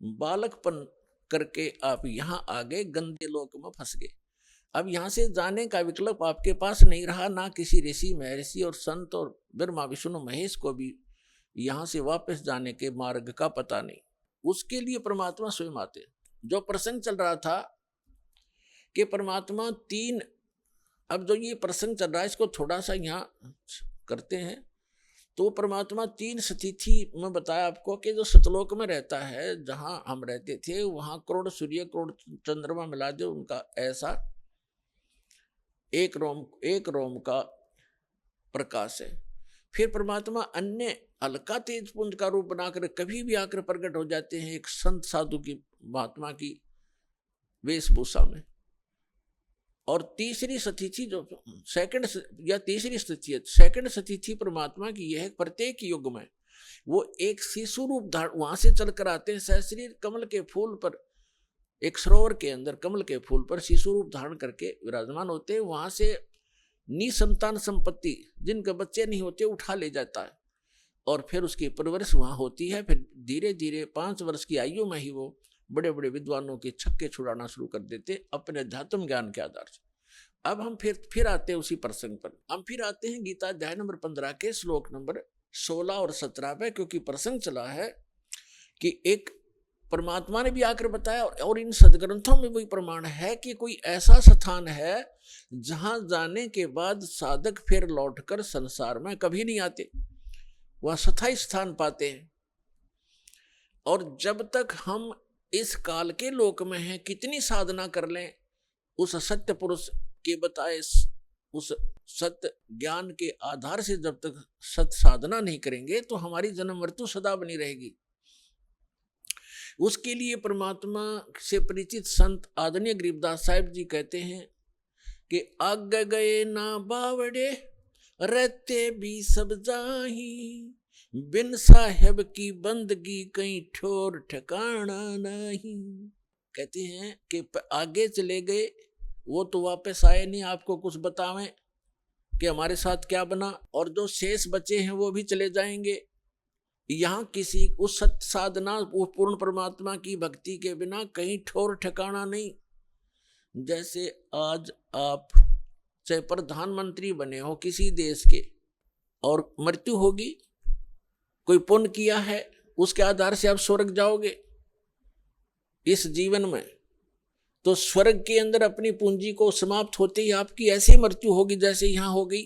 बालकपन करके आप यहां आ गए, गंदे लोक में फंस गए। अब यहां से जाने का विकल्प आपके पास नहीं रहा, ना किसी ऋषि महर्षि और संत और ब्रह्मा विष्णु महेश को भी यहां से वापस जाने के मार्ग का पता नहीं। उसके लिए परमात्मा स्वयं आते। जो प्रसंग चल रहा था कि परमात्मा तीन, अब जो ये प्रसंग चल रहा है इसको थोड़ा सा यहाँ करते हैं। तो परमात्मा तीन स्थिति में बताया आपको कि जो सतलोक में रहता है जहां हम रहते थे, वहां करोड़ सूर्य करोड़ चंद्रमा मिला दे उनका ऐसा एक रोम का प्रकाश है। फिर परमात्मा अन्य हल्का तेज पुंज का रूप बनाकर कभी भी आकर प्रकट हो जाते हैं एक संत साधु की महात्मा की वेशभूषा में। और तीसरी स्थिति जो सेकंड या तीसरी स्थिति है, सेकंड स्थिति परमात्मा की यह है, प्रत्येक युग में वो एक शिशु रूप धारण, वहां से चलकर आते हैं सहस्रीर कमल के फूल पर, एक सरोवर के अंदर कमल के फूल पर शिशु रूप धारण करके विराजमान होते हैं। वहां से निसंतान संपत्ति जिनके बच्चे नहीं होते उठा ले जाता है और फिर उसकी परवरिश वहां होती है। फिर धीरे धीरे 5 वर्ष की आयु में ही वो बड़े बड़े विद्वानों के छक्के छुड़ाना शुरू कर देते अपने अध्यात्म ज्ञान के आधार से। अब हम फिर आते हैं उसी प्रसंग पर। हम फिर आते हैं गीता अध्याय नंबर 15 के श्लोक नंबर 16 और 17 पे, क्योंकि प्रसंग चला है कि एक परमात्मा ने भी आकर बताया और इन सदग्रंथों में वही प्रमाण है कि कोई ऐसा स्थान है जहां जाने के बाद साधक फिर लौटकर संसार में कभी नहीं आते, वह स्थायी स्थान पाते हैं। और जब तक हम इस काल के लोक में हैं, कितनी साधना कर लें, उस सत्य पुरुष के बताए उस सत्य ज्ञान के आधार से जब तक सत्य साधना नहीं करेंगे तो हमारी जन्म मृत्यु सदा बनी रहेगी। उसके लिए परमात्मा से परिचित संत आदरणीय गरीबदास साहिब जी कहते हैं कि आग गए ना बावड़े रहते भी सब जाही, बिन साहेब की बंदगी कहीं ठोर ठिकाना नहीं। कहते हैं कि आगे चले गए वो तो वापस आए नहीं आपको कुछ बतावें कि हमारे साथ क्या बना, और जो शेष बचे हैं वो भी चले जाएंगे। यहाँ किसी उस सत्य साधना वो पूर्ण परमात्मा की भक्ति के बिना कहीं ठोर ठिकाना नहीं। जैसे आज आप चाहे प्रधानमंत्री बने हो किसी देश के और मृत्यु होगी, कोई पुण्य किया है उसके आधार से आप स्वर्ग जाओगे इस जीवन में, तो स्वर्ग के अंदर अपनी पूंजी को समाप्त होते ही आपकी ऐसी मृत्यु होगी जैसे यहाँ हो गई।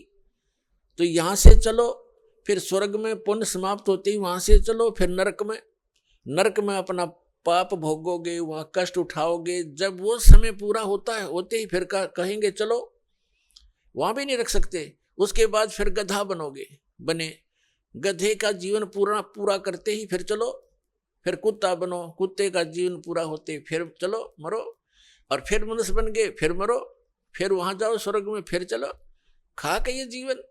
तो यहाँ से चलो, फिर स्वर्ग में पुण्य समाप्त होते ही वहां से चलो, फिर नरक में अपना पाप भोगोगे, वहां कष्ट उठाओगे। जब वो समय पूरा होता है होते ही फिर कहेंगे चलो, वहां भी नहीं रख सकते। उसके बाद फिर गधा बने गधे का जीवन पूरा करते ही फिर चलो, फिर कुत्ता बनो, कुत्ते का जीवन पूरा होते फिर चलो मरो, और फिर मनुष्य बन गए फिर मरो, फिर वहां जाओ स्वर्ग में फिर चलो, खा के ये जीवन।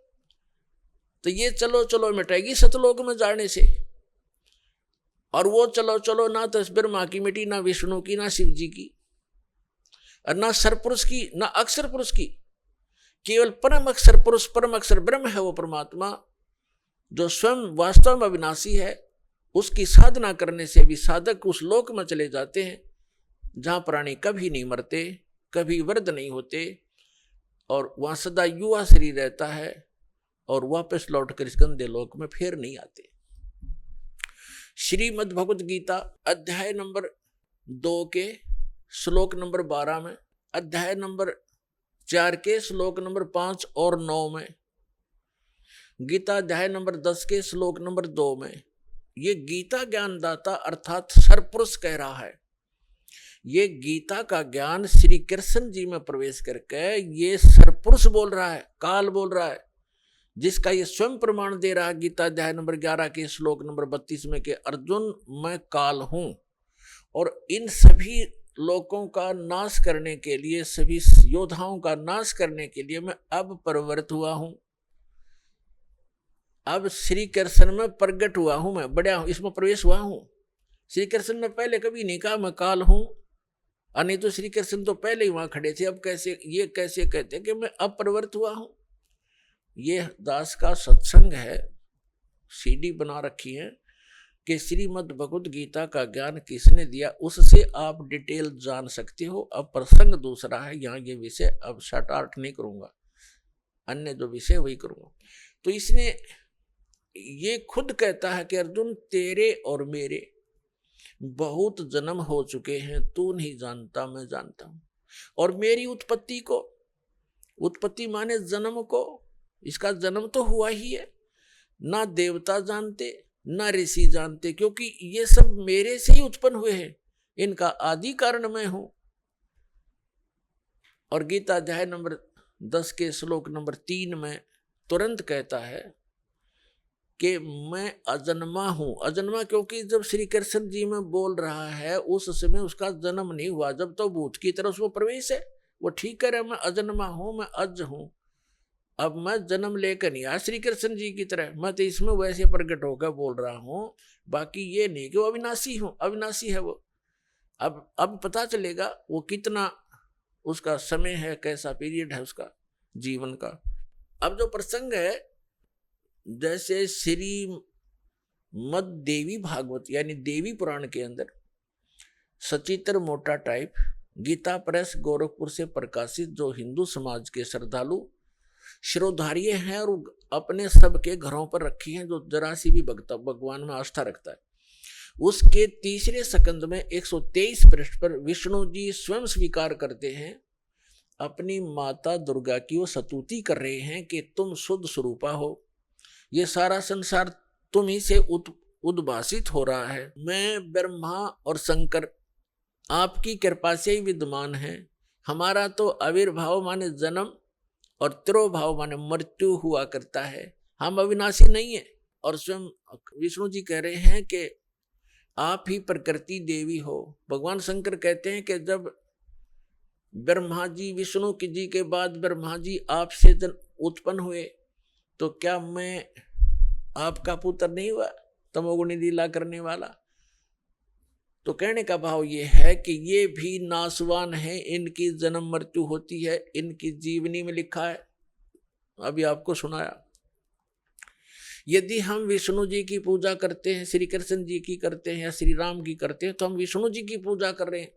तो ये चलो मिटेगी सतलोक में जाने से। और वो चलो ना तो ब्रह्मा की मिटी, ना विष्णु की, ना शिव जी की, और ना सरपुरुष की, ना अक्षर पुरुष की। केवल परम अक्षर पुरुष, परम अक्षर ब्रह्म है वो परमात्मा जो स्वयं वास्तव में अविनाशी है। उसकी साधना करने से भी साधक उस लोक में चले जाते हैं जहां प्राणी कभी नहीं मरते, कभी वृद्ध नहीं होते, और वहां सदा युवा शरीर रहता है और वापस लौटकर इस गंदे लोक में फिर नहीं आते। श्रीमद् भगवत गीता अध्याय नंबर 2 के श्लोक नंबर 12 में, अध्याय नंबर 4 के श्लोक नंबर 5 और 9 में, गीता अध्याय नंबर 10 के श्लोक नंबर 2 में, ये गीता ज्ञानदाता अर्थात सरपुरुष कह रहा है। ये गीता का ज्ञान श्री कृष्ण जी में प्रवेश करके ये सरपुरुष बोल रहा है, काल बोल रहा है, जिसका ये स्वयं प्रमाण दे रहा है गीता अध्याय नंबर 11 के श्लोक नंबर 32 में कि अर्जुन मैं काल हूं और इन सभी लोगों का नाश करने के लिए, सभी योद्धाओं का नाश करने के लिए मैं अब प्रवृत्त हुआ हूं। अब श्री कृष्ण में प्रकट हुआ हूं, मैं बढ़िया हूं, इसमें प्रवेश हुआ हूं। श्री कृष्ण ने पहले कभी नहीं कहा मैं काल हूं, नहीं तो श्री कृष्ण तो पहले ही वहां खड़े थे, अब कैसे ये कैसे कहते कि मैं अपरिवर्त हुआ हूं। ये दास का सत्संग है, सीडी बना रखी है कि श्रीमद् भगवद गीता का ज्ञान किसने दिया, उससे आप डिटेल जान सकते हो। अब प्रसंग दूसरा है, यहाँ ये विषय अब शॉर्ट आउट नहीं करूंगा, अन्य जो विषय वही करूंगा। तो इसने ये खुद कहता है कि अर्जुन तेरे और मेरे बहुत जन्म हो चुके हैं, तू नहीं जानता मैं जानता हूं। और मेरी उत्पत्ति को, उत्पत्ति माने जन्म को, इसका जन्म तो हुआ ही है, ना देवता जानते ना ऋषि जानते, क्योंकि ये सब मेरे से ही उत्पन्न हुए हैं, इनका आदि कारण मैं हूं। और गीता अध्याय नंबर 10 के श्लोक नंबर 3 में तुरंत कहता है कि मैं अजन्मा हूं। अजन्मा क्योंकि जब श्री कृष्ण जी में बोल रहा है उस समय उसका जन्म नहीं हुआ, जब तो भूत की तरफ उसको प्रवेश है, वो ठीक कह रहा है मैं अजन्मा हूं, मैं अज हूं। अब मैं जन्म लेकर नहीं आया श्री कृष्ण जी की तरह, मैं तो इसमें वैसे प्रकट होकर बोल रहा हूं, बाकी ये नहीं कि वो अविनाशी हूं, अविनाशी है वो। अब पता चलेगा वो कितना उसका समय है, कैसा पीरियड है उसका जीवन का। अब जो प्रसंग है, जैसे श्री मद देवी भागवत यानी देवी पुराण के अंदर सचित्र मोटा टाइप गीता प्रेस गोरखपुर से प्रकाशित, जो हिंदू समाज के श्रद्धालु शिरोधार्य हैं और अपने सबके घरों पर रखी हैं, जो जरा सी भी भगवान में आस्था रखता है, उसके तीसरे सकंद में 123 पृष्ठ पर विष्णु जी स्वयं स्वीकार करते हैं अपनी माता दुर्गा की, वो स्तुति कर रहे हैं कि तुम शुद्ध स्वरूपा हो, ये सारा संसार तुम ही से उद्भासित हो रहा है, मैं ब्रह्मा और शंकर आपकी कृपा से ही विद्यमान है, हमारा तो आविर्भाव माने जन्म और तिरोभाव माने मृत्यु हुआ करता है, हम अविनाशी नहीं है। और स्वयं विष्णु जी कह रहे हैं कि आप ही प्रकृति देवी हो। भगवान शंकर कहते हैं कि जब ब्रह्मा जी विष्णु जी के बाद ब्रह्मा जी आपसे उत्पन्न हुए, तो क्या मैं आपका पुत्र नहीं हुआ, तमोगुणी लीला करने वाला। तो कहने का भाव ये है कि ये भी नासवान है, इनकी जन्म मृत्यु होती है, इनकी जीवनी में लिखा है, अभी आपको सुनाया। यदि हम विष्णु जी की पूजा करते हैं, श्री कृष्ण जी की करते हैं या श्री राम की करते हैं, तो हम विष्णु जी की पूजा कर रहे हैं।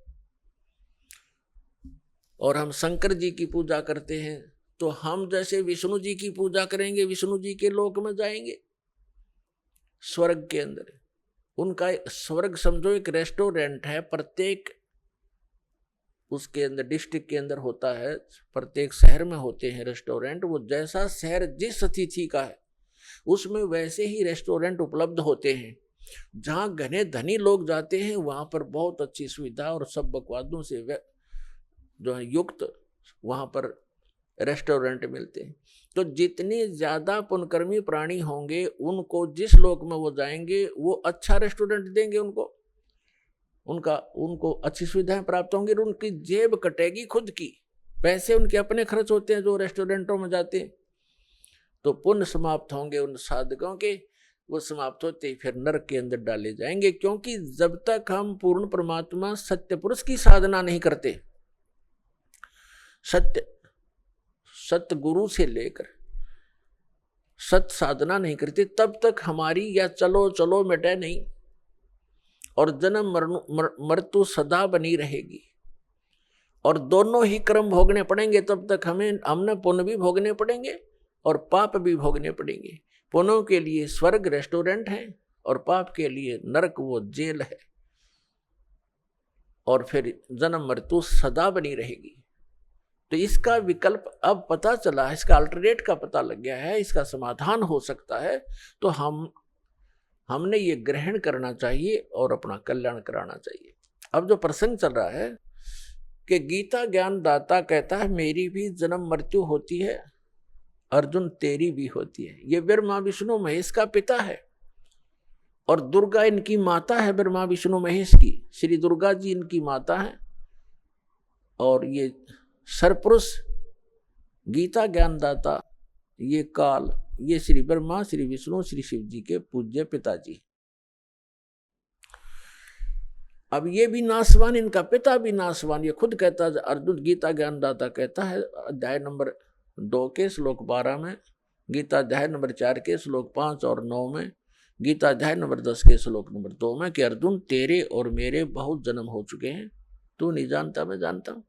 और हम शंकर जी की पूजा करते हैं, तो हम जैसे विष्णु जी की पूजा करेंगे, विष्णु जी के लोक में जाएंगे, स्वर्ग के अंदर। उनका स्वर्ग समझो एक रेस्टोरेंट है, प्रत्येक उसके अंदर डिस्ट्रिक्ट के अंदर होता है, प्रत्येक शहर में होते हैं रेस्टोरेंट। वो जैसा शहर जिस तिथि का है उसमें वैसे ही रेस्टोरेंट उपलब्ध होते हैं। जहाँ घने धनी लोग जाते हैं वहाँ पर बहुत अच्छी सुविधा और सब बकवादों से जो है युक्त वहाँ पर रेस्टोरेंट मिलते हैं। तो जितने ज़्यादा पुण्यकर्मी प्राणी होंगे उनको जिस लोक में वो जाएंगे वो अच्छा रेस्टोरेंट देंगे, उनको अच्छी सुविधाएं प्राप्त होंगी, उनकी जेब कटेगी खुद की, पैसे उनके अपने खर्च होते हैं जो रेस्टोरेंटों में जाते हैं। तो पुण्य समाप्त होंगे उन साधकों के, वो समाप्त होते ही फिर नरक के अंदर डाले जाएंगे। क्योंकि जब तक हम पूर्ण परमात्मा सत्य पुरुष की साधना नहीं करते, सत्य गुरु से लेकर सत्य साधना नहीं करते, तब तक हमारी या चलो चलो मिटे नहीं और जन्म मृत्यु सदा बनी रहेगी। और दोनों ही कर्म भोगने पड़ेंगे, तब तक हमने पुण्य भी भोगने पड़ेंगे और पाप भी भोगने पड़ेंगे। पुण्यों के लिए स्वर्ग रेस्टोरेंट है और पाप के लिए नरक वो जेल है, और फिर जन्म मृत्यु सदा बनी रहेगी। तो इसका विकल्प अब पता चला, इसका अल्टरनेट का पता लग गया है, इसका समाधान हो सकता है। तो हमने ये ग्रहण करना चाहिए और अपना कल्याण कराना चाहिए। अब जो प्रसंग चल रहा है कि गीता ज्ञान दाता कहता है मेरी भी जन्म मृत्यु होती है, अर्जुन तेरी भी होती है। ये ब्रह्मा विष्णु महेश का पिता है और दुर्गा इनकी माता है, ब्रह्मा विष्णु महेश की। श्री दुर्गा जी इनकी माता है और ये सरपुरुष गीता ज्ञानदाता ये काल, ये श्री ब्रह्मा श्री विष्णु श्री शिव जी के पूज्य पिताजी। अब ये भी नासवान, इनका पिता भी नासवान। ये खुद कहता है, अर्जुन गीता ज्ञानदाता कहता है अध्याय नंबर 2 के श्लोक 12 में, गीता अध्याय नंबर 4 के श्लोक 5 और 9 में, गीता अध्याय नंबर 10 के श्लोक नंबर 2 में कि अर्जुन तेरे और मेरे बहुत जन्म हो चुके हैं, तू नहीं जानता मैं जानता हूं।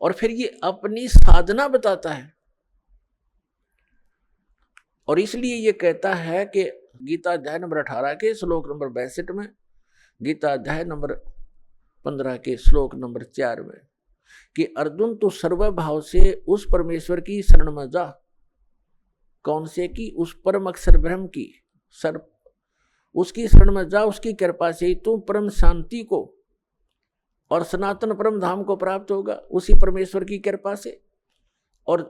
और फिर ये अपनी साधना बताता है, और इसलिए ये कहता है कि गीता अध्याय नंबर 18 के श्लोक नंबर 62 में, गीता अध्याय नंबर 15 के श्लोक नंबर 4 में कि अर्जुन तू सर्वभाव से उस परमेश्वर की शरण में जा। कौन से की? उस परम अक्षर ब्रह्म की, उसकी शरण में जा। उसकी कृपा से ही तू परम शांति को और सनातन परम धाम को प्राप्त होगा, उसी परमेश्वर की कृपा से। और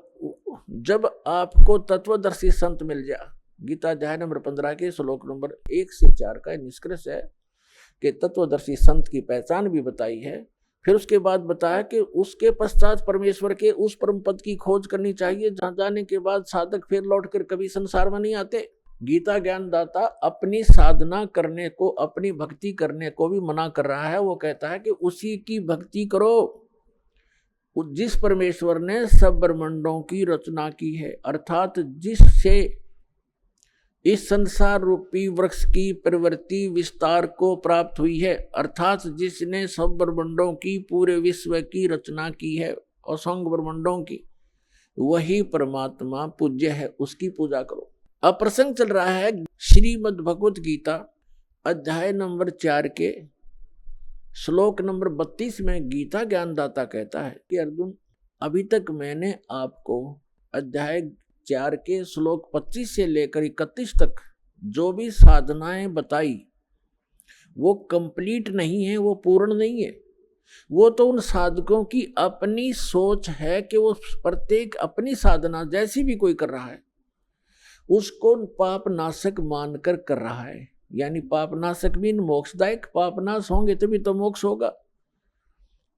जब आपको तत्वदर्शी संत मिल जाए, गीता अध्याय नंबर 15 के श्लोक नंबर 1 से 4 का निष्कर्ष है कि तत्वदर्शी संत की पहचान भी बताई है। फिर उसके बाद बताया कि उसके पश्चात परमेश्वर के उस परम पद की खोज करनी चाहिए, जहां जाने के बाद साधक फिर लौटकर कभी संसार में नहीं आते। गीता ज्ञानदाता अपनी साधना करने को, अपनी भक्ति करने को भी मना कर रहा है। वो कहता है कि उसी की भक्ति करो जिस परमेश्वर ने सब ब्रह्मांडों की रचना की है, अर्थात जिससे इस संसार रूपी वृक्ष की प्रवृत्ति विस्तार को प्राप्त हुई है, अर्थात जिसने सब ब्रह्मांडों की, पूरे विश्व की रचना की है, असंख्य ब्रह्मांडों की, वही परमात्मा पूज्य है, उसकी पूजा करो। अब प्रसंग चल रहा है श्रीमद् भगवत गीता अध्याय नंबर 4 के श्लोक नंबर 32 में गीता ज्ञानदाता कहता है कि अर्जुन अभी तक मैंने आपको अध्याय 4 के श्लोक 25 से लेकर 31 तक जो भी साधनाएं बताई वो कंप्लीट नहीं है, वो पूर्ण नहीं है। वो तो उन साधकों की अपनी सोच है कि वो प्रत्येक अपनी साधना जैसी भी कोई कर रहा है उसको पाप नाशक मानकर कर रहा है। यानी पाप नाशक भी मोक्षदायक, पाप नाश होंगे तभी तो मोक्ष होगा।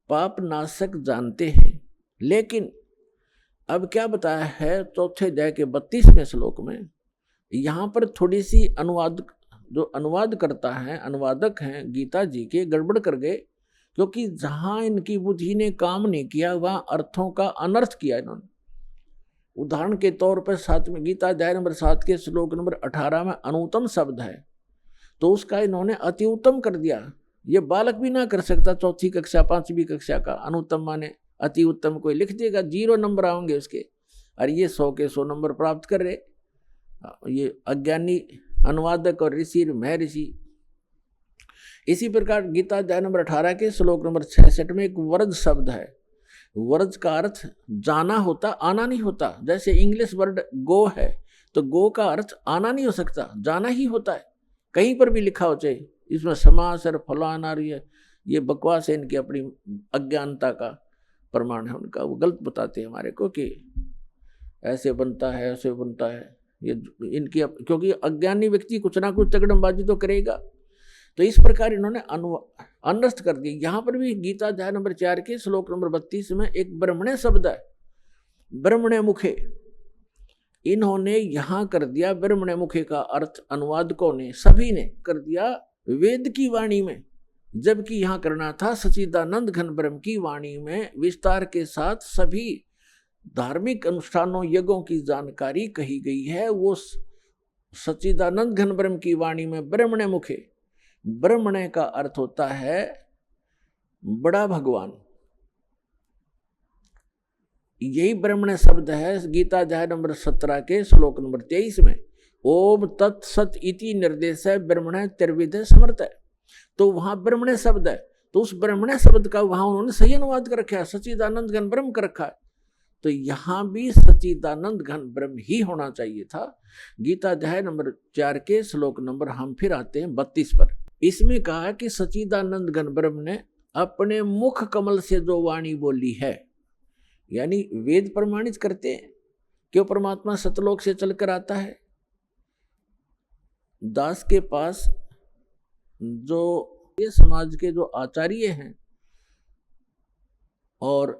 पाप नाशक जानते हैं, लेकिन अब क्या बताया है चौथे अध्याय के 32वें श्लोक में, यहाँ पर थोड़ी सी जो अनुवाद करता है, अनुवादक हैं गीता जी के, गड़बड़ कर गए, क्योंकि जहां इनकी बुद्धि ने काम नहीं किया वहां अर्थों का अनर्थ किया इन्होंने। उदाहरण के तौर पर 7वें गीता अध्याय नंबर 7 के श्लोक नंबर 18 में अनुत्तम शब्द है, तो उसका इन्होंने अति उत्तम कर दिया। ये बालक भी ना कर सकता, 4वीं कक्षा 5वीं कक्षा का। अनुत्तम माने अति उत्तम, कोई लिख देगा 0 नंबर आएंगे उसके, और ये 100 के 100 नंबर प्राप्त कर रहे। ये अज्ञानी अनुवादक और ऋषि महर्षि। इसी प्रकार गीता अध्याय नंबर 18 के श्लोक नंबर 66 में एक वर्ज शब्द है। वर्ज का अर्थ जाना होता, आना नहीं होता। जैसे इंग्लिश वर्ड गो है, तो गो का अर्थ आना नहीं हो सकता, जाना ही होता है। कहीं पर भी लिखा हो चाहे इसमें समास और फलाना, ये बकवास है, इनकी अपनी अज्ञानता का प्रमाण है उनका। वो गलत बताते हैं हमारे को कि ऐसे बनता है ऐसे बनता है, ये इनकी क्योंकि अज्ञानी व्यक्ति कुछ ना कुछ तगड़मबाजी तो करेगा। तो इस प्रकार इन्होंने अनर्थ कर दी। यहाँ पर भी गीता अध्याय नंबर 4 के श्लोक नंबर 32 में एक ब्रह्मणे शब्द है, ब्रह्मणे मुखे, इन्होंने यहाँ कर दिया ब्रह्मणे मुखे का अर्थ अनुवादकों ने, सभी ने कर दिया वेद की वाणी में, जबकि यहाँ करना था सच्चिदानंद घन ब्रह्म की वाणी में विस्तार के साथ सभी धार्मिक अनुष्ठानों यज्ञों की जानकारी कही गई है। वो सच्चिदानंद घन ब्रह्म की वाणी में ब्रह्मणे मुखे, ब्रह्मणे का अर्थ होता है बड़ा भगवान। यही ब्रह्मणे शब्द है गीता अध्याय नंबर 17 के श्लोक नंबर 23 में, ओम तत्सत इति निर्देश है ब्रह्मणे त्रिविध समर्थ है। तो वहां ब्रह्मणे शब्द है, तो उस ब्रह्मणे शब्द का वहां उन्होंने सही अनुवाद कर रखा है, सच्चिदानंद घन ब्रह्म कर रखा है। तो यहां भी सच्चिदानंद घन ब्रह्म ही होना चाहिए था। गीता अध्याय नंबर 4 के श्लोक नंबर, हम फिर आते हैं 32 पर। इसमें कहा कि सच्चिदानंद घन ब्रह्म ने अपने मुख कमल से जो वाणी बोली है, यानी वेद प्रमाणित करते हैं कि वो परमात्मा सतलोक से चलकर आता है। दास के पास जो ये समाज के जो आचार्य हैं और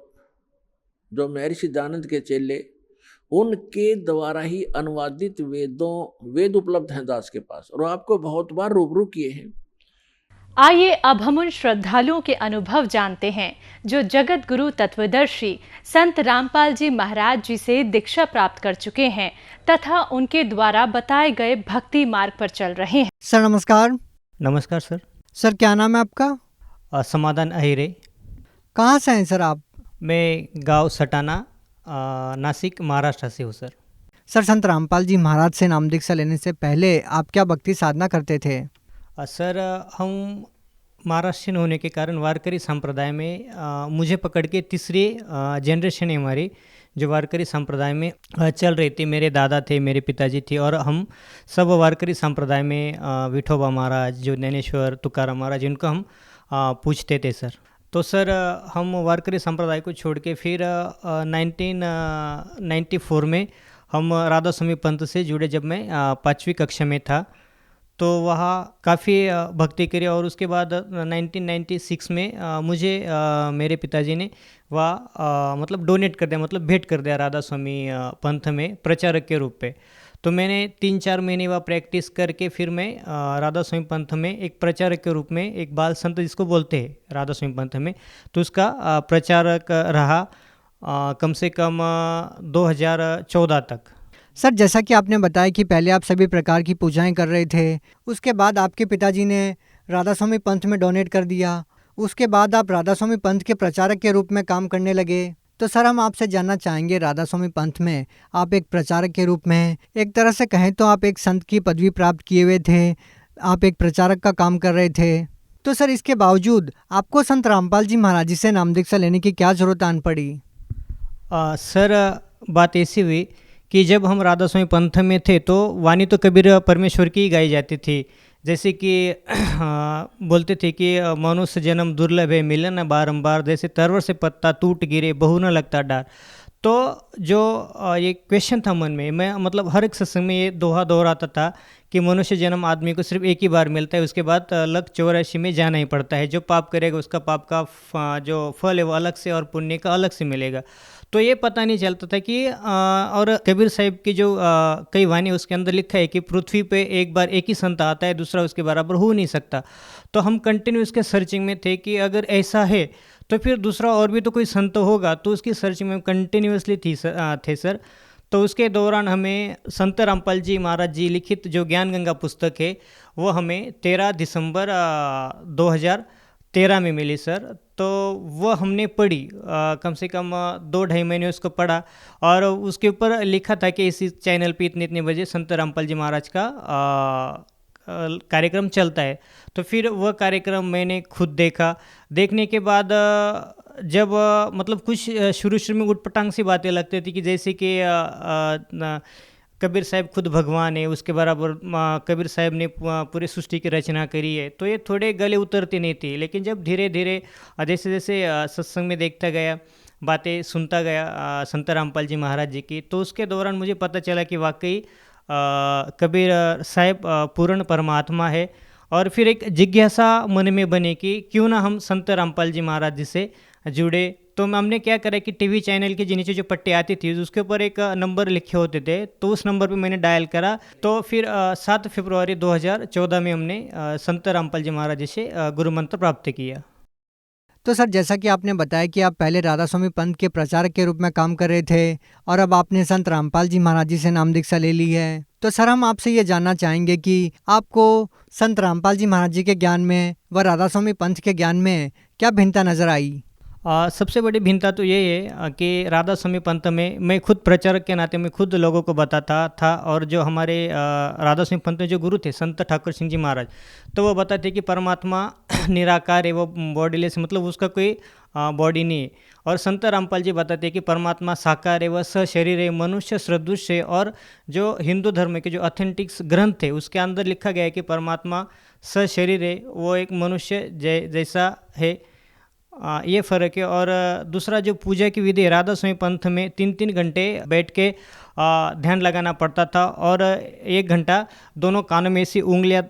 जो महर्षि दयानंद के चेले, उनके द्वारा ही अनुवादित वेद उपलब्ध हैं दास के पास, और आपको बहुत बार रूबरू किए हैं।
आइए अब हम उन श्रद्धालुओं के अनुभव जानते हैं जो जगत गुरु तत्वदर्शी संत रामपाल जी महाराज जी से दीक्षा प्राप्त कर चुके हैं तथा उनके द्वारा बताए गए भक्ति मार्ग पर चल रहे हैं।
सर नमस्कार।
नमस्कार सर।
सर क्या नाम है आपका?
समाधान अहिरे।
कहाँ से हैं सर आप?
मैं गांव सटाना नासिक महाराष्ट्र से हूँ सर।
सर संत रामपाल जी महाराज से नाम दीक्षा लेने से पहले आप क्या भक्ति साधना करते थे?
सर हम महाराष्ट्रियन होने के कारण वारकरी संप्रदाय में मुझे पकड़ के तीसरी जनरेशन है हमारी जो वारकरी संप्रदाय में चल रही थी। मेरे दादा थे, मेरे पिताजी थे और हम सब वारकरी संप्रदाय में विठोबा महाराज, जो ज्ञानेश्वर, तुकाराम महाराज, इनको हम पूछते थे सर। तो सर हम वारकरी संप्रदाय को छोड़ के फिर 1994 में हम राधा स्वामी पंथ से जुड़े। जब मैं 5वीं कक्षा में था तो वहाँ काफ़ी भक्ति करी और उसके बाद 1996 में मुझे मेरे पिताजी ने वह मतलब डोनेट कर दिया, मतलब भेंट कर दिया राधा स्वामी पंथ में प्रचारक के रूप पे। तो मैंने 3-4 महीने वह प्रैक्टिस करके फिर मैं राधा स्वामी पंथ में एक प्रचारक के रूप में, एक बाल संत जिसको बोलते हैं राधा स्वामी पंथ में, तो उसका प्रचारक रहा कम से कम 2014 तक।
सर जैसा कि आपने बताया कि पहले आप सभी प्रकार की पूजाएं कर रहे थे, उसके बाद आपके पिताजी ने राधा स्वामी पंथ में डोनेट कर दिया, उसके बाद आप राधा स्वामी पंथ के प्रचारक के रूप में काम करने लगे। तो सर हम आपसे जानना चाहेंगे, राधा स्वामी पंथ में आप एक प्रचारक के रूप में, एक तरह से कहें तो आप एक संत की पदवी प्राप्त किए हुए थे, आप एक प्रचारक का काम कर रहे थे। तो सर इसके बावजूद आपको संत रामपाल जी महाराज जी से नाम दीक्षा लेने की क्या ज़रूरत आन पड़ी?
सर बात ऐसी हुई कि जब हम राधा स्वामी पंथ में थे तो वाणी तो कबीर परमेश्वर की ही गाई जाती थी। जैसे कि बोलते थे कि मनुष्य जन्म दुर्लभ है, मिले न बारंबार, जैसे तरवर से पत्ता टूट गिरे, बहु न लगता डार। तो जो ये क्वेश्चन था मन में, मैं मतलब हर एक सत्संग में ये दोहा दोहराता था कि मनुष्य जन्म आदमी को सिर्फ एक ही बार मिलता है, उसके बाद अलग 84 में जाना ही पड़ता है। जो पाप करेगा उसका पाप का जो फल है वो अलग से और पुण्य का अलग से मिलेगा। तो ये पता नहीं चलता था कि और कबीर साहिब की जो कई वाणी उसके अंदर लिखा है कि पृथ्वी पे एक बार एक ही संत आता है, दूसरा उसके बराबर हो नहीं सकता। तो हम कंटिन्यू इसके सर्चिंग में थे कि अगर ऐसा है तो फिर दूसरा और भी तो कोई संत होगा। तो उसकी सर्चिंग में कंटिन्यूसली थे सर। तो उसके दौरान हमें संत रामपाल जी महाराज जी लिखित जो ज्ञान गंगा पुस्तक है वो हमें 13 दिसंबर 2013 में मिली सर। तो वो हमने पढ़ी, कम से कम 2-2.5 महीने उसको पढ़ा और उसके ऊपर लिखा था कि इसी चैनल पे इतने इतने बजे संत रामपाल जी महाराज का कार्यक्रम चलता है। तो फिर वह कार्यक्रम मैंने खुद देखा। देखने के बाद जब मतलब कुछ शुरू में उटपटांग सी बातें लगती थी कि जैसे कि कबीर साहब खुद भगवान है, उसके बराबर कबीर साहब ने पूरी सृष्टि की रचना करी है, तो ये थोड़े गले उतरते नहीं थे। लेकिन जब धीरे धीरे जैसे जैसे सत्संग में देखता गया, बातें सुनता गया संत रामपाल जी महाराज जी की, तो उसके दौरान मुझे पता चला कि वाकई कबीर साहब पूर्ण परमात्मा है। और फिर एक जिज्ञासा मन में बने कि क्यों ना हम संत रामपाल जी महाराज जी से जुड़े। तो हमने क्या करा कि टीवी चैनल के नीचे जो पट्टी आती थी उसके ऊपर एक नंबर लिखे होते थे, तो उस नंबर पे मैंने डायल करा। तो फिर 7 फरवरी 2014 में हमने संत रामपाल जी महाराज जी से गुरु मंत्र प्राप्त किया।
तो सर जैसा कि आपने बताया कि आप पहले राधा स्वामी पंथ के प्रचारक के रूप में काम कर रहे थे और अब आपने संत रामपाल जी महाराज जी से नाम दीक्षा ले ली है, तो सर हम आपसे ये जानना चाहेंगे कि आपको संत रामपाल जी महाराज जी के ज्ञान में व राधा स्वामी पंथ के ज्ञान में क्या भिन्नता नजर आई?
सबसे बड़ी भिन्नता तो ये है कि राधा स्वामी पंथ में मैं खुद प्रचारक के नाते मैं खुद लोगों को बताता था, और जो हमारे राधा स्वामी पंथ में जो गुरु थे संत ठाकुर सिंह जी महाराज, तो वो बताते कि परमात्मा निराकार है, वो बॉडीलेस, मतलब उसका कोई बॉडी नहीं है। और संत रामपाल जी बताते हैं कि परमात्मा साकार है, वह सशरीर है, मनुष्य सदृश है। और जो हिंदू धर्म के जो ऑथेंटिक्स ग्रंथ है उसके अंदर लिखा गया है कि परमात्मा सशरीर है, वो एक मनुष्य जैसा है, ये फ़र्क है। और दूसरा जो पूजा की विधि राधा स्वामी पंथ में 3-3 घंटे बैठ के ध्यान लगाना पड़ता था, और 1 घंटा दोनों कानों में ऐसी उंगलियां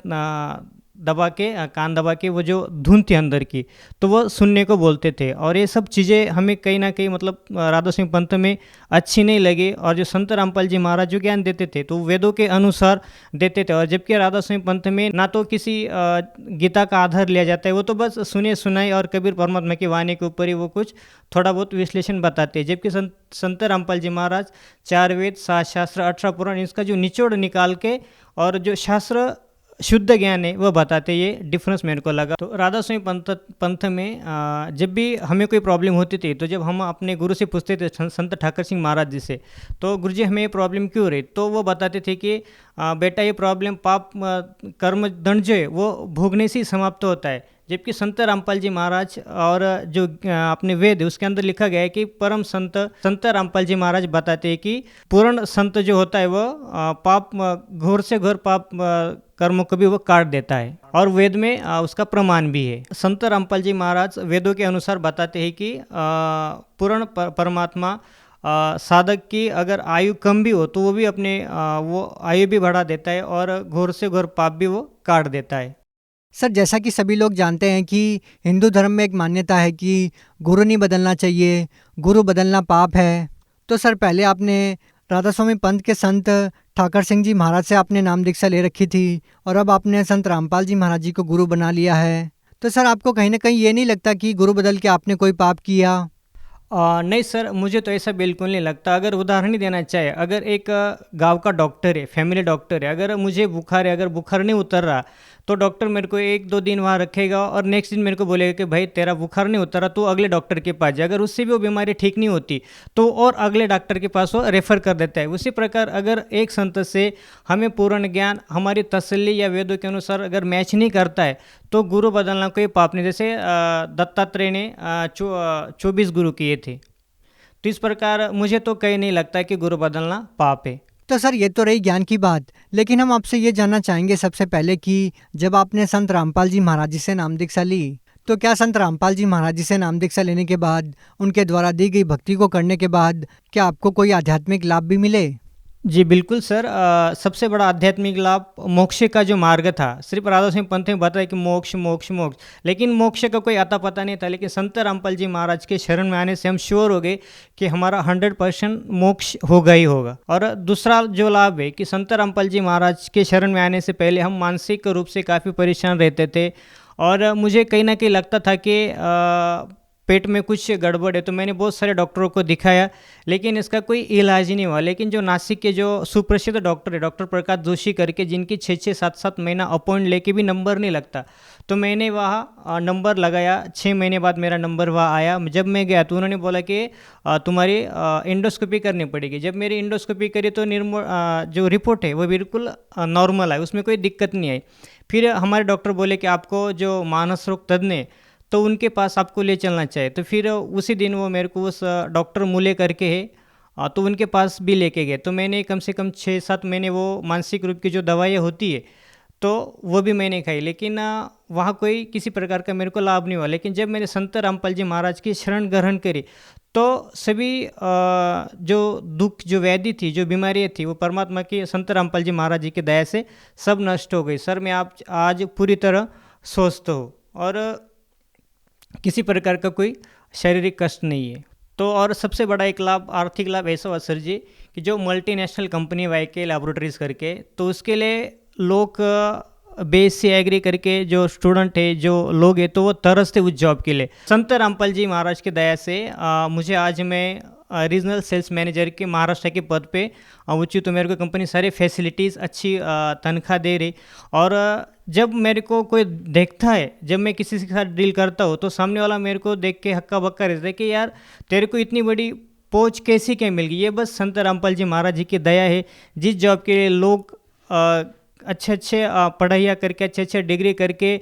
दबा के कान दबा के वो जो धुन थी अंदर की, तो वो सुनने को बोलते थे। और ये सब चीज़ें हमें कहीं ना कहीं मतलब राधा स्वामी पंथ में अच्छी नहीं लगी। और जो संत रामपाल जी महाराज जो ज्ञान देते थे तो वेदों के अनुसार देते थे। और जबकि राधा स्वामी पंथ में ना तो किसी गीता का आधार लिया जाता है, वो तो बस सुने सुनाई और कबीर परमात्मा की वाणी के ऊपर ही वो कुछ थोड़ा बहुत विश्लेषण बताते हैं। जबकि संत रामपाल जी महाराज 4 वेद 7 शास्त्र 18 पुराण इसका जो निचोड़ निकाल के और जो शास्त्र शुद्ध ज्ञान है वो बताते, ये डिफरेंस मेरे को लगा। तो राधा स्वामी पंथ में जब भी हमें कोई प्रॉब्लम होती थी तो जब हम अपने गुरु से पूछते थे, संत ठाकर सिंह महाराज जी से, तो गुरु जी हमें ये प्रॉब्लम क्यों रही, तो वो बताते थे कि बेटा ये प्रॉब्लम पाप कर्म दंड जो है वो भोगने से ही समाप्त होता है। जबकि संत रामपाल जी महाराज और जो अपने वेद है उसके अंदर लिखा गया है कि परम संत रामपाल जी महाराज बताते हैं कि पूर्ण संत जो होता है वो पाप घोर से घोर पाप कर्मों को भी वो काट देता है। और वेद में उसका प्रमाण भी है। संत रामपाल जी महाराज वेदों के अनुसार बताते हैं कि पूर्ण परमात्मा साधक की अगर आयु कम भी हो तो वो भी अपने वो आयु भी बढ़ा देता है और घोर से घोर पाप भी वो काट देता है।
सर, जैसा कि सभी लोग जानते हैं कि हिंदू धर्म में एक मान्यता है कि गुरु नहीं बदलना चाहिए, गुरु बदलना पाप है। तो सर, पहले आपने राधा स्वामी पंथ के संत ठाकर सिंह जी महाराज से आपने नाम दीक्षा ले रखी थी और अब आपने संत रामपाल जी महाराज जी को गुरु बना लिया है। तो सर, आपको कहीं ना कहीं ये नहीं लगता कि गुरु बदल के आपने कोई पाप किया?
नहीं सर, मुझे तो ऐसा बिल्कुल नहीं लगता। अगर उदाहरण ही देना चाहे, अगर एक गांव का डॉक्टर है, फैमिली डॉक्टर है, अगर मुझे बुखार है, अगर बुखार नहीं उतर रहा तो डॉक्टर मेरे को 1-2 दिन वहाँ रखेगा और नेक्स्ट दिन मेरे को बोलेगा कि भाई तेरा बुखार नहीं उतरा तो अगले डॉक्टर के पास जा। अगर उससे भी वो बीमारी ठीक नहीं होती तो और अगले डॉक्टर के पास वो रेफ़र कर देता है। उसी प्रकार अगर एक संत से हमें पूर्ण ज्ञान हमारी तसल्ली या वेदों के अनुसार अगर मैच नहीं करता है तो गुरु बदलना कोई पाप नहीं। जैसे दत्तात्रेय ने 24 गुरु किए थे, तो इस प्रकार मुझे तो कहीं नहीं लगता कि गुरु बदलना पाप है।
तो सर, ये तो रही ज्ञान की बात, लेकिन हम आपसे ये जानना चाहेंगे सबसे पहले कि जब आपने संत रामपाल जी महाराज जी से नाम दीक्षा ली तो क्या संत रामपाल जी महाराज जी से नाम दीक्षा लेने के बाद, उनके द्वारा दी गई भक्ति को करने के बाद, क्या आपको कोई आध्यात्मिक लाभ भी मिले?
जी बिल्कुल सर, सबसे बड़ा आध्यात्मिक लाभ मोक्ष का जो मार्ग था। सिर्फ राधा स्वामी पंथ में बताया कि मोक्ष मोक्ष मोक्ष, लेकिन मोक्ष का कोई अता पता नहीं था। लेकिन संत रामपाल जी महाराज के शरण में आने से हम श्योर हो गए कि हमारा 100% मोक्ष होगा ही होगा। और दूसरा जो लाभ है कि संत रामपाल जी महाराज के शरण में आने से पहले हम मानसिक रूप से काफ़ी परेशान रहते थे और मुझे कहीं ना कहीं लगता था कि पेट में कुछ गड़बड़ है। तो मैंने बहुत सारे डॉक्टरों को दिखाया लेकिन इसका कोई इलाज ही नहीं हुआ। लेकिन जो नासिक के जो सुप्रसिद्ध डॉक्टर है, डॉक्टर प्रकाश जोशी करके, जिनकी 6-6 7-7 महीना अपॉइंट लेके भी नंबर नहीं लगता, तो मैंने वहाँ नंबर लगाया। 6 महीने बाद मेरा नंबर वहाँ आया। जब मैं गया तो उन्होंने बोला कि तुम्हारी इंडोस्कोपी करनी पड़ेगी। जब मेरी इंडोस्कोपी करी तो जो रिपोर्ट है वो बिल्कुल नॉर्मल है, उसमें कोई दिक्कत नहीं आई। फिर हमारे डॉक्टर बोले कि आपको जो मानस रोग तज्ञ है तो उनके पास आपको ले चलना चाहिए। तो फिर उसी दिन वो मेरे को उस डॉक्टर मूले करके है तो उनके पास भी लेके गए। तो मैंने कम से कम 6-7 महीने वो मानसिक रूप की जो दवाइयाँ होती है तो वो भी मैंने खाई, लेकिन वहाँ कोई किसी प्रकार का मेरे को लाभ नहीं हुआ। लेकिन जब मैंने संत रामपाल जी महाराज की शरण ग्रहण करी तो सभी जो दुख, जो व्याधि थी, जो बीमारियाँ थी, वो परमात्मा की संत रामपाल जी महाराज जी की दया से सब नष्ट हो गई। सर, मैं आज पूरी तरह स्वस्थ हूँ और किसी प्रकार का कोई शारीरिक कष्ट नहीं है। तो और सबसे बड़ा एक लाभ, आर्थिक लाभ ऐसा हुआ सर जी कि जो मल्टीनेशनल कंपनी वाईके लैबोरेटरीज करके, तो उसके लिए लोग BSc एग्री करके जो स्टूडेंट है, जो लोग हैं, तो वो तरसते उस जॉब के लिए। संत रामपाल जी महाराज की दया से मुझे आज मैं रीजनल सेल्स मैनेजर के महाराष्ट्र के पद पे उचित। तो मेरे को कंपनी सारे फैसिलिटीज़, अच्छी तनख्वाह दे रही। और जब मेरे को कोई देखता है, जब मैं किसी के साथ डील करता हूँ तो सामने वाला मेरे को देख के हक्का बक्का रहता है कि यार तेरे को इतनी बड़ी पहुँच कैसी क्या मिल गई। ये बस संत रामपाल जी महाराज जी की दया है। जिस जॉब के लिए लोग अच्छे पढ़ाइयाँ करके, अच्छे डिग्री करके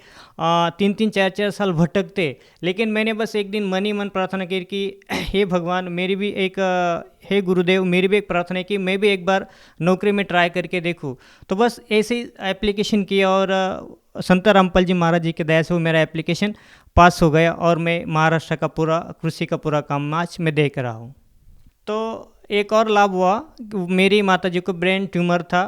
3-3 4-4 साल भटकते, लेकिन मैंने बस एक दिन मन ही मन प्रार्थना की कि हे भगवान, मेरी भी एक हे गुरुदेव, मेरी भी एक प्रार्थना है कि मैं भी एक बार नौकरी में ट्राई करके देखूं। तो बस ऐसे ही एप्लीकेशन किया और संत रामपाल जी महाराज जी की दया से वो मेरा एप्लीकेशन पास हो गया और मैं महाराष्ट्र का पूरा कृषि का पूरा काम आज मैं देख रहा हूँ। तो एक और लाभ हुआ, मेरी माता जी को ब्रेन ट्यूमर था,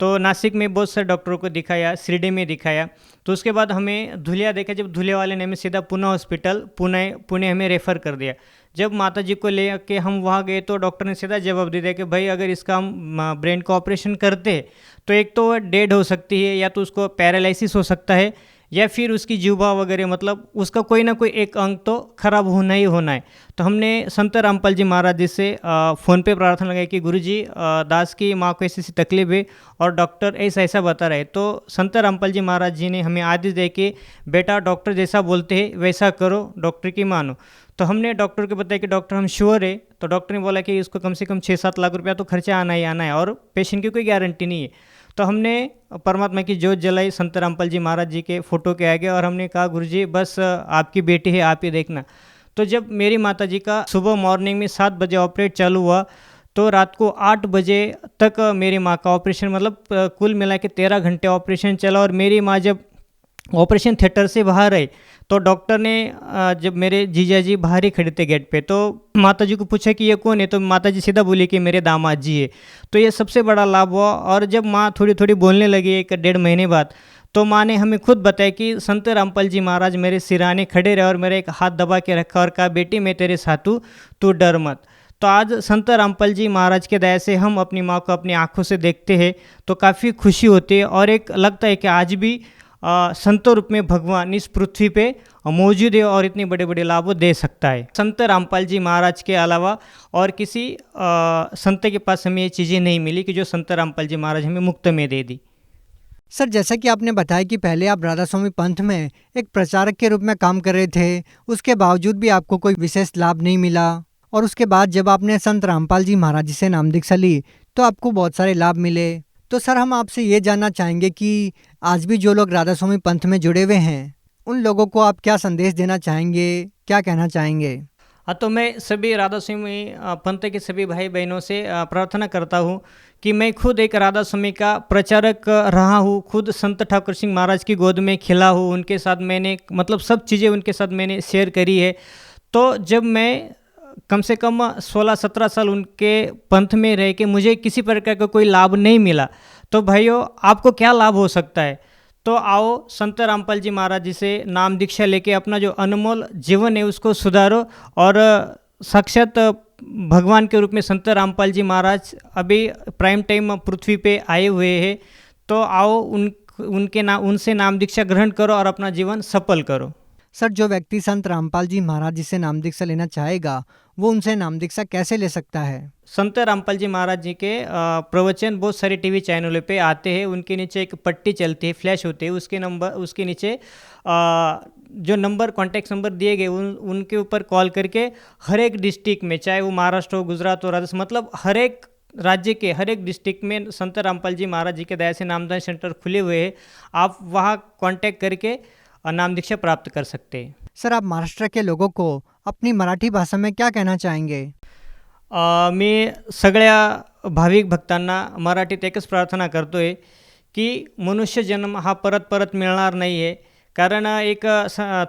तो नासिक में बहुत सारे डॉक्टरों को दिखाया, शिरडी में दिखाया। तो उसके बाद हमें धुलिया देखा, जब धुलिया वाले ने हमें सीधा पूना हॉस्पिटल पुणे हमें रेफ़र कर दिया। जब माता जी को ले के हम वहाँ गए तो डॉक्टर ने सीधा जवाब दे दिया कि भाई अगर इसका हम ब्रेन का ऑपरेशन करते तो एक तो डेड हो सकती है, या तो उसको पैरालिसिस हो सकता है, या फिर उसकी जीवा वगैरह, मतलब उसका कोई ना कोई एक अंग तो खराब होना ही होना है। तो हमने संत रामपाल जी महाराज जी से फ़ोन पे प्रार्थना लगाई कि गुरुजी दास की माँ को ऐसी तकलीफ है और डॉक्टर ऐसा ऐसा बता रहे। तो संत रामपाल जी महाराज जी ने हमें आदेश दे कि बेटा डॉक्टर जैसा बोलते हैं वैसा करो, डॉक्टर की मानो। तो हमने डॉक्टर को बताया कि डॉक्टर हम श्योर है। तो डॉक्टर ने बोला कि इसको कम से कम 6-7 लाख रुपया तो खर्चा आना ही आना है और पेशेंट की कोई गारंटी नहीं है। तो हमने परमात्मा की जोत जलाई संत रामपाल जी महाराज जी के फ़ोटो के आगे और हमने कहा गुरुजी बस आपकी बेटी है, आप ही देखना। तो जब मेरी माता जी का सुबह मॉर्निंग में 7 बजे ऑपरेट चालू हुआ तो रात को 8 बजे तक मेरी माँ का ऑपरेशन, मतलब कुल मिला के 13 घंटे ऑपरेशन चला। और मेरी माँ जब ऑपरेशन थिएटर से बाहर आई तो डॉक्टर ने जब मेरे जीजा जी बाहर ही खड़े थे गेट पे, तो माता जी को पूछा कि ये कौन है, तो माता जी सीधा बोली कि मेरे दामाद जी है। तो ये सबसे बड़ा लाभ हुआ। और जब माँ थोड़ी थोड़ी बोलने लगी 1-1.5 महीने बाद, तो माँ ने हमें खुद बताया कि संत रामपाल जी महाराज मेरे सिराने खड़े रहे और मेरा एक हाथ दबा के रखा और कहा बेटी मैं तेरे साथ हूँ, तू डर मत। तो आज संत रामपाल जी महाराज के दया से हम अपनी माँ को अपनी आँखों से देखते हैं तो काफ़ी खुशी होती है और एक लगता है कि आज भी संतों रूप में भगवान इस पृथ्वी पे मौजूद है और इतने बड़े बड़े लाभ दे सकता है। संत रामपाल जी महाराज के अलावा और किसी संत के पास हमें ये चीज़ें नहीं मिली कि जो संत रामपाल जी महाराज हमें मुफ्त में दे दी।
सर, जैसा कि आपने बताया कि पहले आप राधा स्वामी पंथ में एक प्रचारक के रूप में काम कर रहे थे, उसके बावजूद भी आपको कोई विशेष लाभ नहीं मिला, और उसके बाद जब आपने संत रामपाल जी महाराज जी से नाम दीक्षा ली तो आपको बहुत सारे लाभ मिले। तो सर, हम आपसे ये जानना चाहेंगे कि आज भी जो लोग राधा स्वामी पंथ में जुड़े हुए हैं उन लोगों को आप क्या संदेश देना चाहेंगे, क्या कहना चाहेंगे?
हाँ, तो मैं सभी राधा स्वामी पंथ के सभी भाई बहनों से प्रार्थना करता हूँ कि मैं खुद एक राधा स्वामी का प्रचारक रहा हूँ, खुद संत ठाकुर सिंह महाराज की गोद में खिला हूँ, उनके साथ मैंने मतलब सब चीज़ें उनके साथ मैंने शेयर करी है। तो जब मैं कम से कम 16-17 साल उनके पंथ में रह के मुझे किसी प्रकार का कोई लाभ नहीं मिला, तो भाइयों आपको क्या लाभ हो सकता है? तो आओ संत रामपाल जी महाराज जी से नाम दीक्षा लेके अपना जो अनमोल जीवन है उसको सुधारो। और साक्षात भगवान के रूप में संत रामपाल जी महाराज अभी प्राइम टाइम पृथ्वी पे आए हुए हैं, तो आओ उनसे नाम दीक्षा ग्रहण करो और अपना जीवन सफल करो।
सर, जो व्यक्ति संत रामपाल जी महाराज जी से नाम दीक्षा लेना चाहेगा वो उनसे नाम दीक्षा कैसे ले सकता है?
संत रामपाल जी महाराज जी के प्रवचन बहुत सारे टीवी चैनलों पे आते हैं, उनके नीचे एक पट्टी चलती है, फ्लैश होते है, उसके नीचे जो नंबर कॉन्टैक्ट नंबर दिए गए उनके ऊपर कॉल करके हर एक डिस्ट्रिक्ट में, चाहे वो महाराष्ट्र हो, गुजरात हो, राजस्थान, मतलब हर एक राज्य के हर एक डिस्ट्रिक्ट में संत रामपाल जी महाराज जी के दया से नामदान सेंटर खुले हुए हैं। आप वहाँ कॉन्टैक्ट करके नाम दीक्षा प्राप्त कर सकते हैं।
सर, आप महाराष्ट्र के लोगों को अपनी मराठी भाषा में क्या कहना चाहेंगे?
मी सगळ्या भाविक भक्तांना मराठीत एकच प्रार्थना करतो आहे की मनुष्य जन्म हा परत परत मिळणार नाही आहे। कारण एक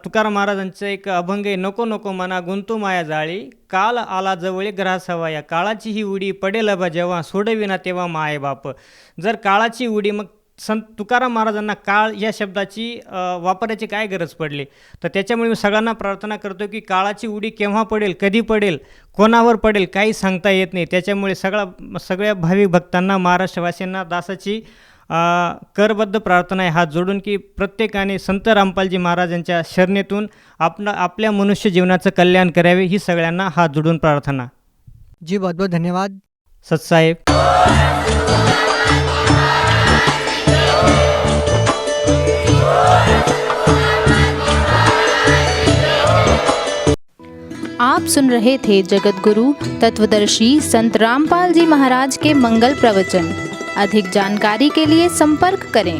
तुकाराम महाराजांचं एक अभंग आहे, नको नको मना गुंतू माया जाळी, काल आला जवळी ग्रास हवाया, काळाची ही उडी पडेल बा जेव्हा, सोडविना तेव्हा माय बाप। जर काळाची उडी, मग संत तुकाराम महाराजांना काळ या शब्दाची वापरायची काय गरज पडली? तर त्याच्यामुळे मी सगळ्यांना प्रार्थना करतो की काळाची उडी केव्हा पडेल, कधी पडेल, कोणावर पडेल काही सांगता येत नाही। त्याच्यामुळे सगळ्या भाविक भक्तांना, महाराष्ट्रवासीयांना दासाची करबद्ध प्रार्थना आहे हात जोडून की प्रत्येकाने संत रामपालजी महाराजांच्या शरणेतून आपल्या मनुष्य जीवनाचं कल्याण करावे, ही सगळ्यांना हात जोडून प्रार्थना।
जी, बहुत बहुत धन्यवाद
सतसाहेब।
आप सुन रहे थे जगत गुरु तत्वदर्शी संत रामपाल जी महाराज के मंगल प्रवचन। अधिक जानकारी के लिए संपर्क करें।